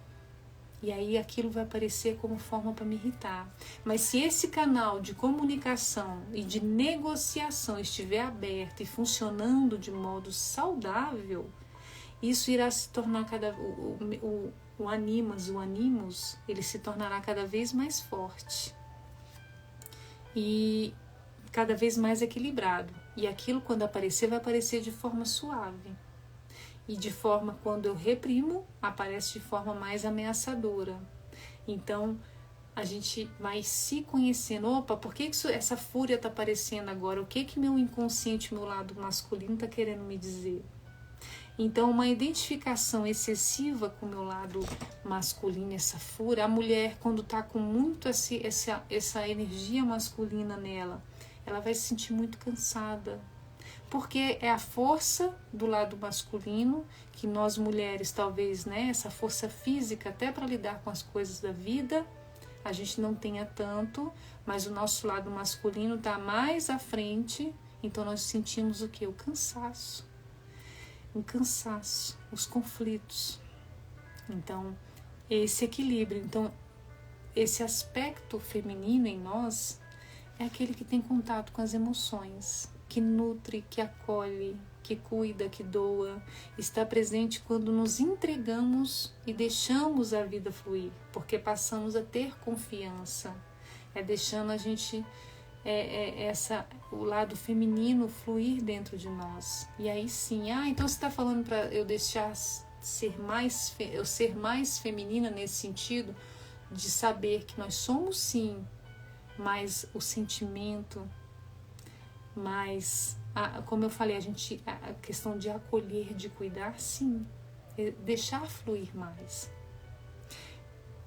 E aí aquilo vai aparecer como forma para me irritar. Mas se esse canal de comunicação e de negociação estiver aberto e funcionando de modo saudável, isso irá se tornar o animus, ele se tornará cada vez mais forte. E cada vez mais equilibrado. E aquilo, quando aparecer, vai aparecer de forma suave. E de forma, quando eu reprimo, aparece de forma mais ameaçadora. Então, a gente vai se conhecendo. Opa, por que essa fúria está aparecendo agora? O que meu inconsciente, meu lado masculino está querendo me dizer? Então, uma identificação excessiva com o meu lado masculino, essa fúria. A mulher, quando está com muito essa energia masculina nela, ela vai se sentir muito cansada. Porque é a força do lado masculino, que nós mulheres talvez, essa força física até para lidar com as coisas da vida, a gente não tenha tanto, mas o nosso lado masculino está mais à frente, então nós sentimos o quê? O cansaço. Os conflitos. Então, esse equilíbrio, esse aspecto feminino em nós é aquele que tem contato com as emoções, que nutre, que acolhe, que cuida, que doa, está presente quando nos entregamos e deixamos a vida fluir, porque passamos a ter confiança, deixando a gente, o lado feminino fluir dentro de nós. E aí sim, então você está falando para eu deixar ser mais feminina nesse sentido, de saber que nós somos sim, mas o sentimento, mas, como eu falei, a questão de acolher, de cuidar, sim, deixar fluir mais.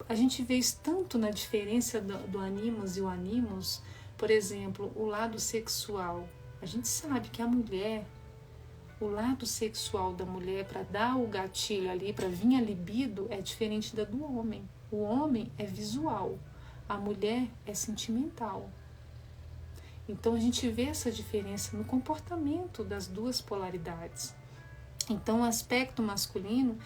A gente vê isso tanto na diferença do animus e o animus. Por exemplo, o lado sexual. A gente sabe que a mulher, o lado sexual da mulher, para dar o gatilho ali, para vir a libido, é diferente da do homem. O homem é visual, a mulher é sentimental. Então a gente vê essa diferença no comportamento das duas polaridades. Então o aspecto masculino,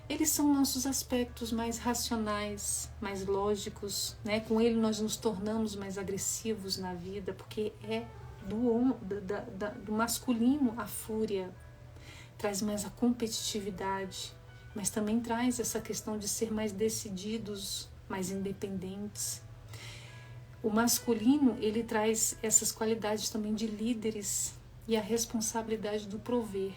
eles são nossos aspectos mais racionais, mais lógicos, Com ele nós nos tornamos mais agressivos na vida, porque é do masculino a fúria, traz mais a competitividade, mas também traz essa questão de ser mais decididos, mais independentes. O masculino, ele traz essas qualidades também de líderes e a responsabilidade do prover.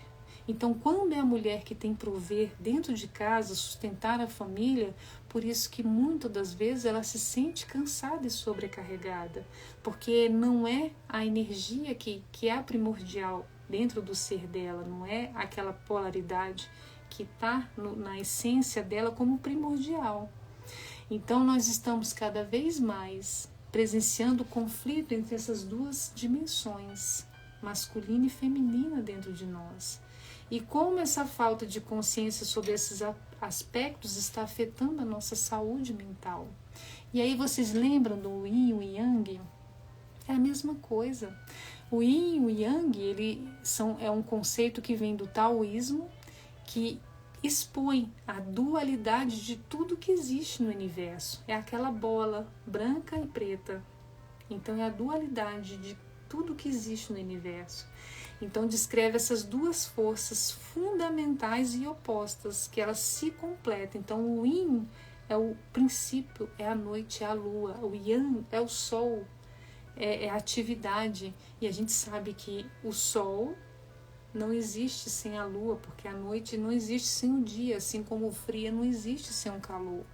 Então, quando é a mulher que tem prover dentro de casa, sustentar a família, por isso que muitas das vezes ela se sente cansada e sobrecarregada, porque não é a energia que é a primordial dentro do ser dela, não é aquela polaridade que está na essência dela como primordial. Então, nós estamos cada vez mais presenciando o conflito entre essas duas dimensões, masculina e feminina, dentro de nós. E como essa falta de consciência sobre esses aspectos está afetando a nossa saúde mental. E aí vocês lembram do Yin e o Yang? É a mesma coisa. O Yin e o Yang, é um conceito que vem do taoísmo, que expõe a dualidade de tudo que existe no universo. É aquela bola branca e preta. Então é a dualidade de tudo que existe no universo. Então descreve essas duas forças fundamentais e opostas, que elas se completam. Então o Yin é o princípio, é a noite, é a lua. O Yang é o sol, é a atividade. E a gente sabe que o sol não existe sem a lua, porque a noite não existe sem o dia, assim como o frio não existe sem o calor.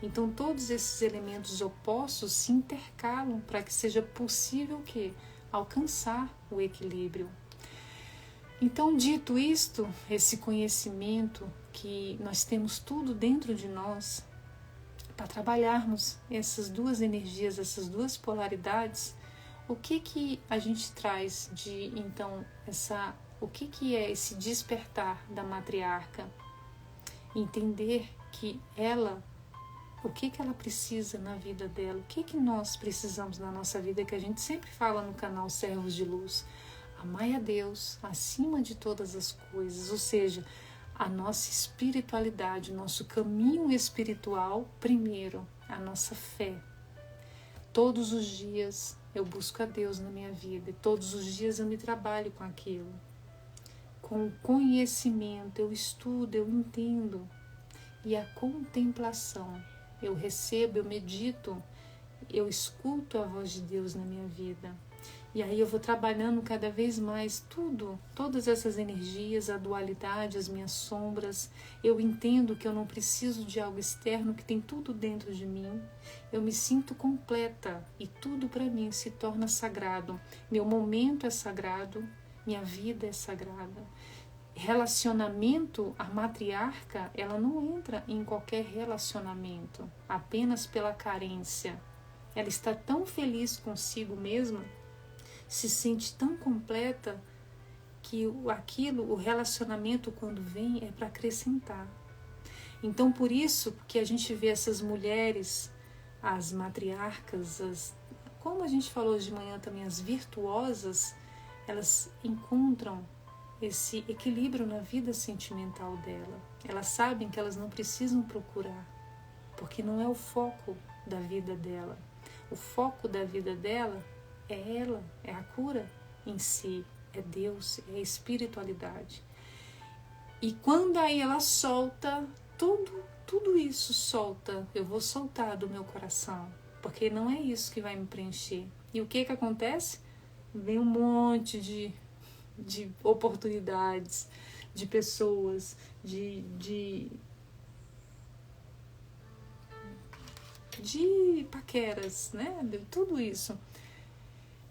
Então todos esses elementos opostos se intercalam para que seja possível alcançar o equilíbrio. Então, dito isto, esse conhecimento que nós temos tudo dentro de nós para trabalharmos essas duas energias, essas duas polaridades, o que a gente traz de, então, o que é esse despertar da matriarca? Entender que o que ela precisa na vida dela, o que nós precisamos na nossa vida, que a gente sempre fala no canal Servos de Luz. Amai a Deus acima de todas as coisas, ou seja, a nossa espiritualidade, o nosso caminho espiritual primeiro, a nossa fé. Todos os dias eu busco a Deus na minha vida, e todos os dias eu me trabalho com aquilo. Com o conhecimento, eu estudo, eu entendo. E a contemplação, eu recebo, eu medito, eu escuto a voz de Deus na minha vida. E aí eu vou trabalhando cada vez mais todas essas energias, a dualidade, as minhas sombras. Eu entendo que eu não preciso de algo externo, que tem tudo dentro de mim. Eu me sinto completa e tudo para mim se torna sagrado. Meu momento é sagrado, minha vida é sagrada. Relacionamento, a matriarca, ela não entra em qualquer relacionamento apenas pela carência. Ela está tão feliz consigo mesma, se sente tão completa, que o relacionamento, quando vem, é para acrescentar. Então, por isso que a gente vê essas mulheres, as matriarcas, como a gente falou hoje de manhã também, as virtuosas, elas encontram esse equilíbrio na vida sentimental dela. Elas sabem que elas não precisam procurar, porque não é o foco da vida dela. O foco da vida dela é ela, é a cura em si, é Deus, é a espiritualidade. E quando aí ela solta, tudo isso solta, eu vou soltar do meu coração, porque não é isso que vai me preencher. E o que acontece? Vem um monte de oportunidades, de pessoas, de paqueras, né? De tudo isso.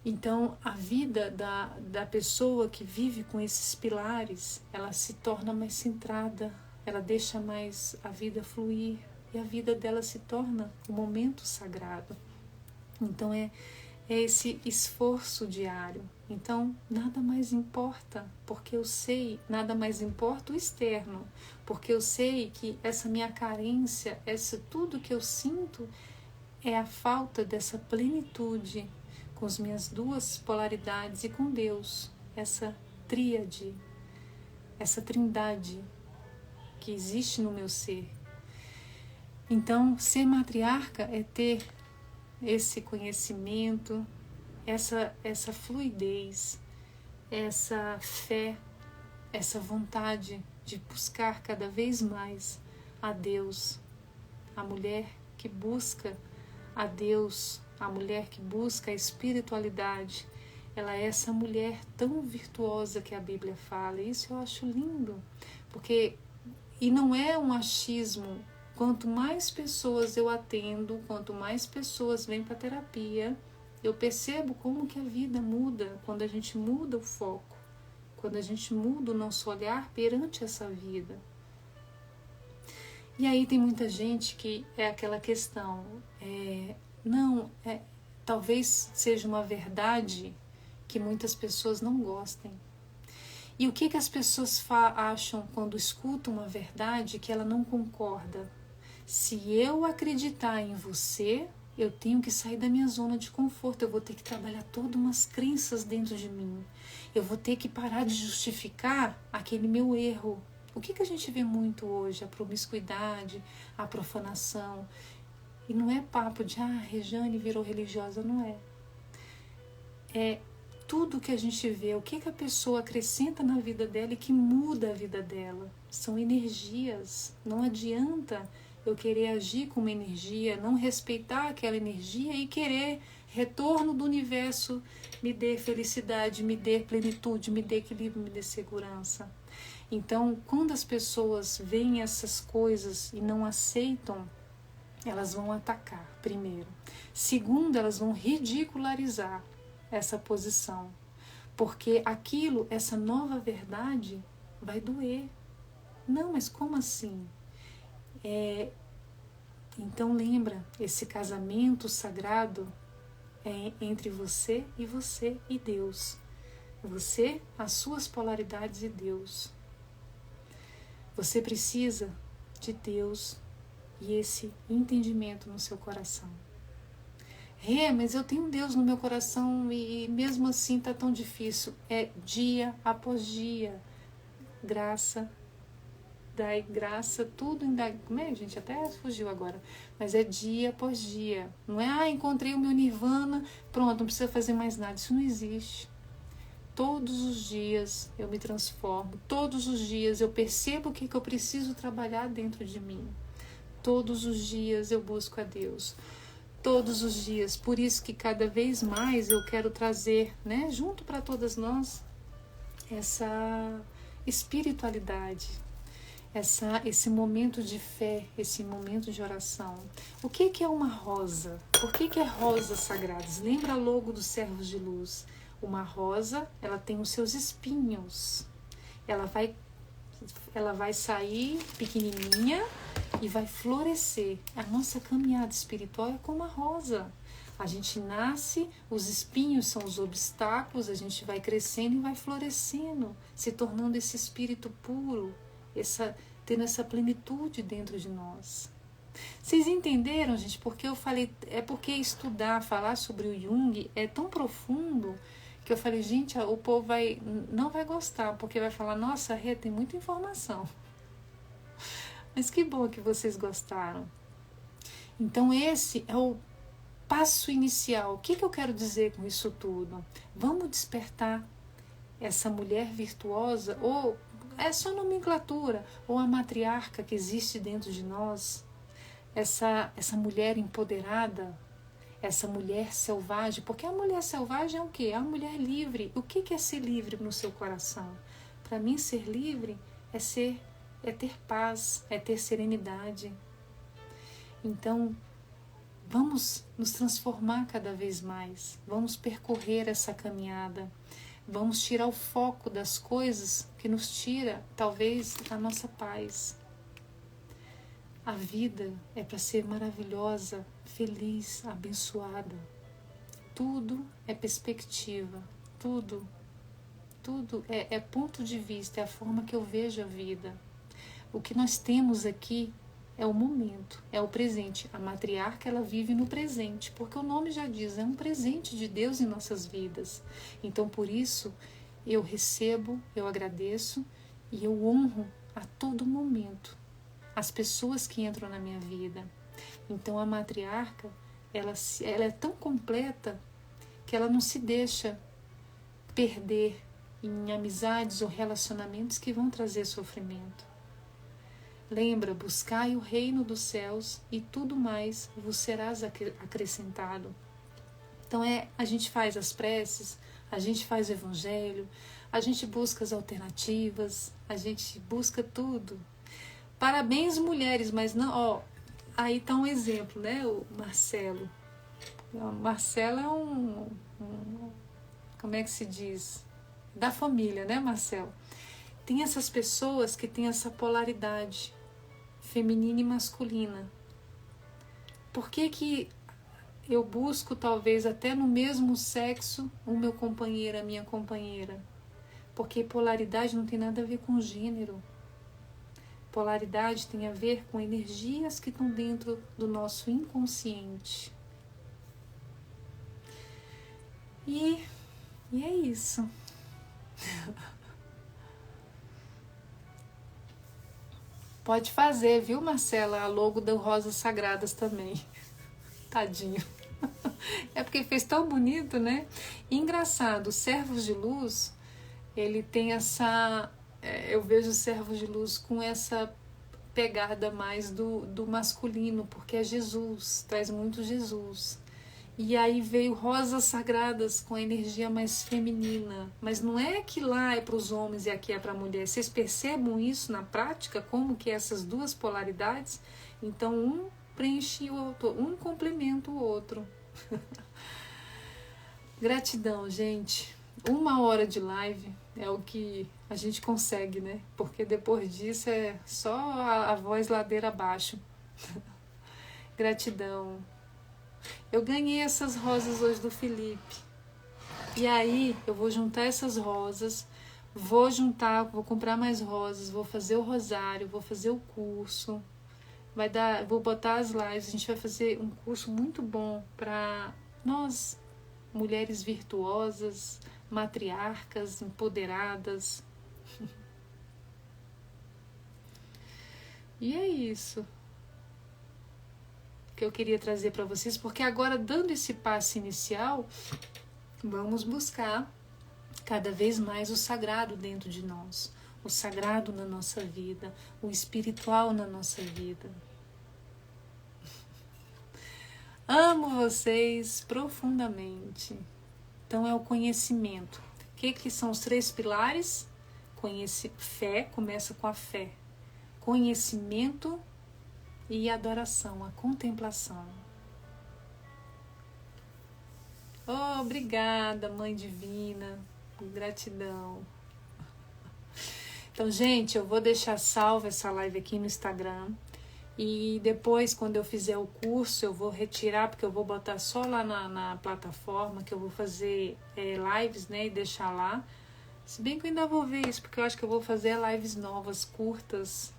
Então, a vida da pessoa que vive com esses pilares, ela se torna mais centrada, ela deixa mais a vida fluir, e a vida dela se torna um momento sagrado. Então, é esse esforço diário. Então, nada mais importa, porque eu sei, nada mais importa o externo, porque eu sei que essa minha carência, tudo que eu sinto, é a falta dessa plenitude com as minhas duas polaridades e com Deus, essa tríade, essa trindade que existe no meu ser. Então, ser matriarca é ter esse conhecimento, essa fluidez, essa fé, essa vontade de buscar cada vez mais a Deus. A mulher que busca a Deus, a mulher que busca a espiritualidade, ela é essa mulher tão virtuosa que a Bíblia fala. Isso eu acho lindo, porque, e não é um achismo, quanto mais pessoas eu atendo, quanto mais pessoas vêm para a terapia, eu percebo como que a vida muda quando a gente muda o foco, quando a gente muda o nosso olhar perante essa vida. E aí tem muita gente que é aquela questão, talvez seja uma verdade que muitas pessoas não gostem. E o que as pessoas acham quando escutam uma verdade que ela não concorda? Se eu acreditar em você, eu tenho que sair da minha zona de conforto, eu vou ter que trabalhar todas umas crenças dentro de mim, eu vou ter que parar de justificar aquele meu erro. O que a gente vê muito hoje? A promiscuidade, a profanação. E não é papo de, Rejane virou religiosa, não é. É tudo que a gente vê, o que a pessoa acrescenta na vida dela e que muda a vida dela. São energias. Não adianta eu querer agir com uma energia, não respeitar aquela energia e querer retorno do universo, me dê felicidade, me dê plenitude, me dê equilíbrio, me dê segurança. Então, quando as pessoas veem essas coisas e não aceitam, elas vão atacar, primeiro. Segundo, elas vão ridicularizar essa posição, porque aquilo, essa nova verdade, vai doer. Não, mas como assim? Então lembra, esse casamento sagrado é entre você e Deus. Você, as suas polaridades e Deus. Você precisa de Deus e esse entendimento no seu coração. Mas eu tenho Deus no meu coração e mesmo assim está tão difícil. É dia após dia. Graça, dai graça, tudo em dar. Como é, gente? Até fugiu agora. Mas é dia após dia. Não é, encontrei o meu nirvana, pronto, não precisa fazer mais nada. Isso não existe. Todos os dias eu me transformo, todos os dias eu percebo o que eu preciso trabalhar dentro de mim. Todos os dias eu busco a Deus. Todos os dias. Por isso que cada vez mais eu quero trazer, junto para todas nós, essa espiritualidade, esse momento de fé, esse momento de oração. O que é uma rosa? Por que é rosas sagradas? Lembra logo dos servos de luz? Uma rosa, ela tem os seus espinhos. Ela vai sair pequenininha e vai florescer. A nossa caminhada espiritual é como a rosa. A gente nasce, os espinhos são os obstáculos, a gente vai crescendo e vai florescendo, se tornando esse espírito puro, tendo essa plenitude dentro de nós. Vocês entenderam, gente? Porque eu falei, porque falar sobre o Jung é tão profundo que eu falei, gente, o povo não vai gostar, porque vai falar, nossa, Rê, tem muita informação. Mas que bom que vocês gostaram. Então esse é o passo inicial. O que eu quero dizer com isso tudo? Vamos despertar essa mulher virtuosa, ou é só nomenclatura, ou a matriarca que existe dentro de nós, essa mulher empoderada, essa mulher selvagem, porque a mulher selvagem é o quê? É a mulher livre. O que é ser livre no seu coração? Para mim, ser livre é ter paz, é ter serenidade. Então, vamos nos transformar cada vez mais, vamos percorrer essa caminhada, vamos tirar o foco das coisas que nos tira, talvez, a nossa paz. A vida é para ser maravilhosa, feliz, abençoada. Tudo é perspectiva, tudo é ponto de vista, é a forma que eu vejo a vida. O que nós temos aqui é o momento, é o presente. A matriarca, ela vive no presente, porque o nome já diz, é um presente de Deus em nossas vidas. Então, por isso, eu recebo, eu agradeço e eu honro a todo momento as pessoas que entram na minha vida. Então, a matriarca, ela é tão completa que ela não se deixa perder em amizades ou relacionamentos que vão trazer sofrimento. Lembra, buscai o reino dos céus e tudo mais vos serás acrescentado. Então a gente faz as preces, a gente faz o evangelho, a gente busca as alternativas, a gente busca tudo. Parabéns, mulheres, mas não, aí tá um exemplo, né? O Marcelo. O Marcelo é como é que se diz? Da família, né, Marcelo? Tem essas pessoas que têm essa polaridade feminina e masculina. Por que eu busco, talvez, até no mesmo sexo, o meu companheiro, a minha companheira? Porque polaridade não tem nada a ver com gênero. Polaridade tem a ver com energias que estão dentro do nosso inconsciente. E é isso. Pode fazer, viu, Marcela? A logo do Rosas Sagradas também. Tadinho. É porque fez tão bonito, né? E engraçado, os servos de luz, ele tem essa... eu vejo os servos de luz com essa pegada mais do masculino, porque é Jesus, traz muito Jesus. E aí veio Rosas Sagradas com a energia mais feminina. Mas não é que lá é para os homens e aqui é para a mulher. Vocês percebam isso na prática? Como que essas duas polaridades? Então um preenche o outro, um complementa o outro. Gratidão, gente. 1 hora de live é o que a gente consegue, né? Porque depois disso é só a voz ladeira abaixo. Gratidão. Eu ganhei essas rosas hoje do Felipe. E aí eu vou juntar essas rosas, vou comprar mais rosas, vou fazer o rosário, vou fazer o curso. Vou botar as lives, a gente vai fazer um curso muito bom para nós, mulheres virtuosas, matriarcas, empoderadas. E é isso que eu queria trazer para vocês, porque agora, dando esse passo inicial, vamos buscar cada vez mais o sagrado dentro de nós, o sagrado na nossa vida, o espiritual na nossa vida. Amo vocês profundamente. Então é o conhecimento. O que são os 3 pilares? Fé, começa com a fé. Conhecimento e adoração, a contemplação. Oh, obrigada, Mãe Divina. Gratidão. Então, gente, eu vou deixar salva essa live aqui no Instagram. E depois, quando eu fizer o curso, eu vou retirar, porque eu vou botar só lá na plataforma, que eu vou fazer lives, né, e deixar lá. Se bem que eu ainda vou ver isso, porque eu acho que eu vou fazer lives novas, curtas.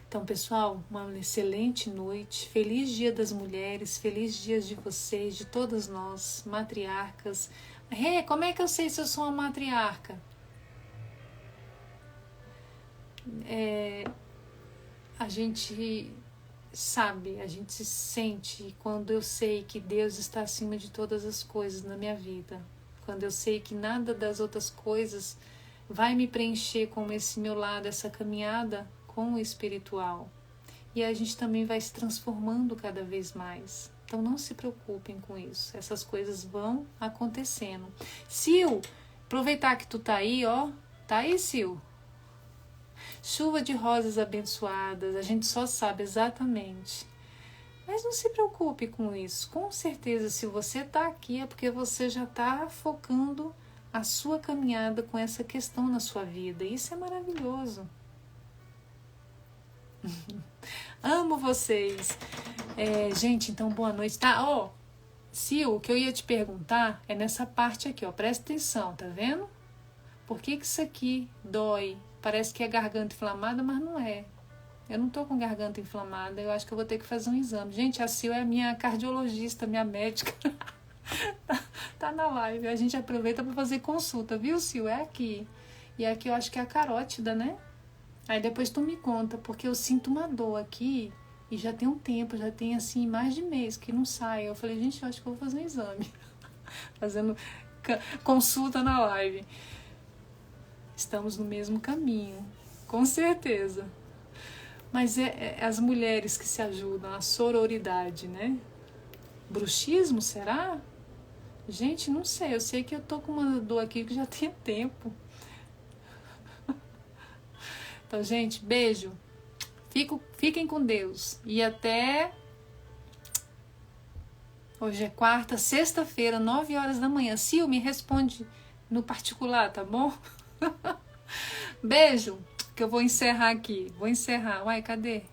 Então, pessoal, uma excelente noite, feliz Dia das Mulheres, feliz Dia de vocês, de todas nós, matriarcas. Como é que eu sei se eu sou uma matriarca? A gente sabe, a gente se sente quando eu sei que Deus está acima de todas as coisas na minha vida. Quando eu sei que nada das outras coisas vai me preencher como esse meu lado, essa caminhada com o espiritual. E a gente também vai se transformando cada vez mais. Então não se preocupem com isso. Essas coisas vão acontecendo. Sil, aproveitar que tu tá aí, ó. Tá aí, Sil? Chuva de rosas abençoadas. A gente só sabe exatamente. Mas não se preocupe com isso. Com certeza, se você tá aqui é porque você já tá focando a sua caminhada com essa questão na sua vida. Isso é maravilhoso. Amo vocês. Gente, então boa noite. Tá, Sil, o que eu ia te perguntar é nessa parte aqui, ó. Presta atenção, tá vendo? Por que isso aqui dói? Parece que é garganta inflamada, mas não é. Eu não tô com garganta inflamada, eu acho que eu vou ter que fazer um exame. Gente, a Sil é a minha cardiologista, minha médica. tá na live, a gente aproveita para fazer consulta, viu, Sil? É aqui. E aqui eu acho que é a carótida, né? Aí depois tu me conta, porque eu sinto uma dor aqui E já tem um tempo, já tem assim mais de mês que não sai. Eu falei, gente, eu acho que eu vou fazer um exame. Fazendo consulta na live. Estamos no mesmo caminho, com certeza. Mas é as mulheres que se ajudam, a sororidade, né? Bruxismo, será? Gente, não sei. Eu sei que eu tô com uma dor aqui que já tem tempo. Então, gente, beijo. Fiquem com Deus. E até... Hoje é quarta, sexta-feira, 9 horas da manhã. Sil, me responde no particular, tá bom? Beijo, que eu vou encerrar aqui. Vou encerrar. Uai, cadê?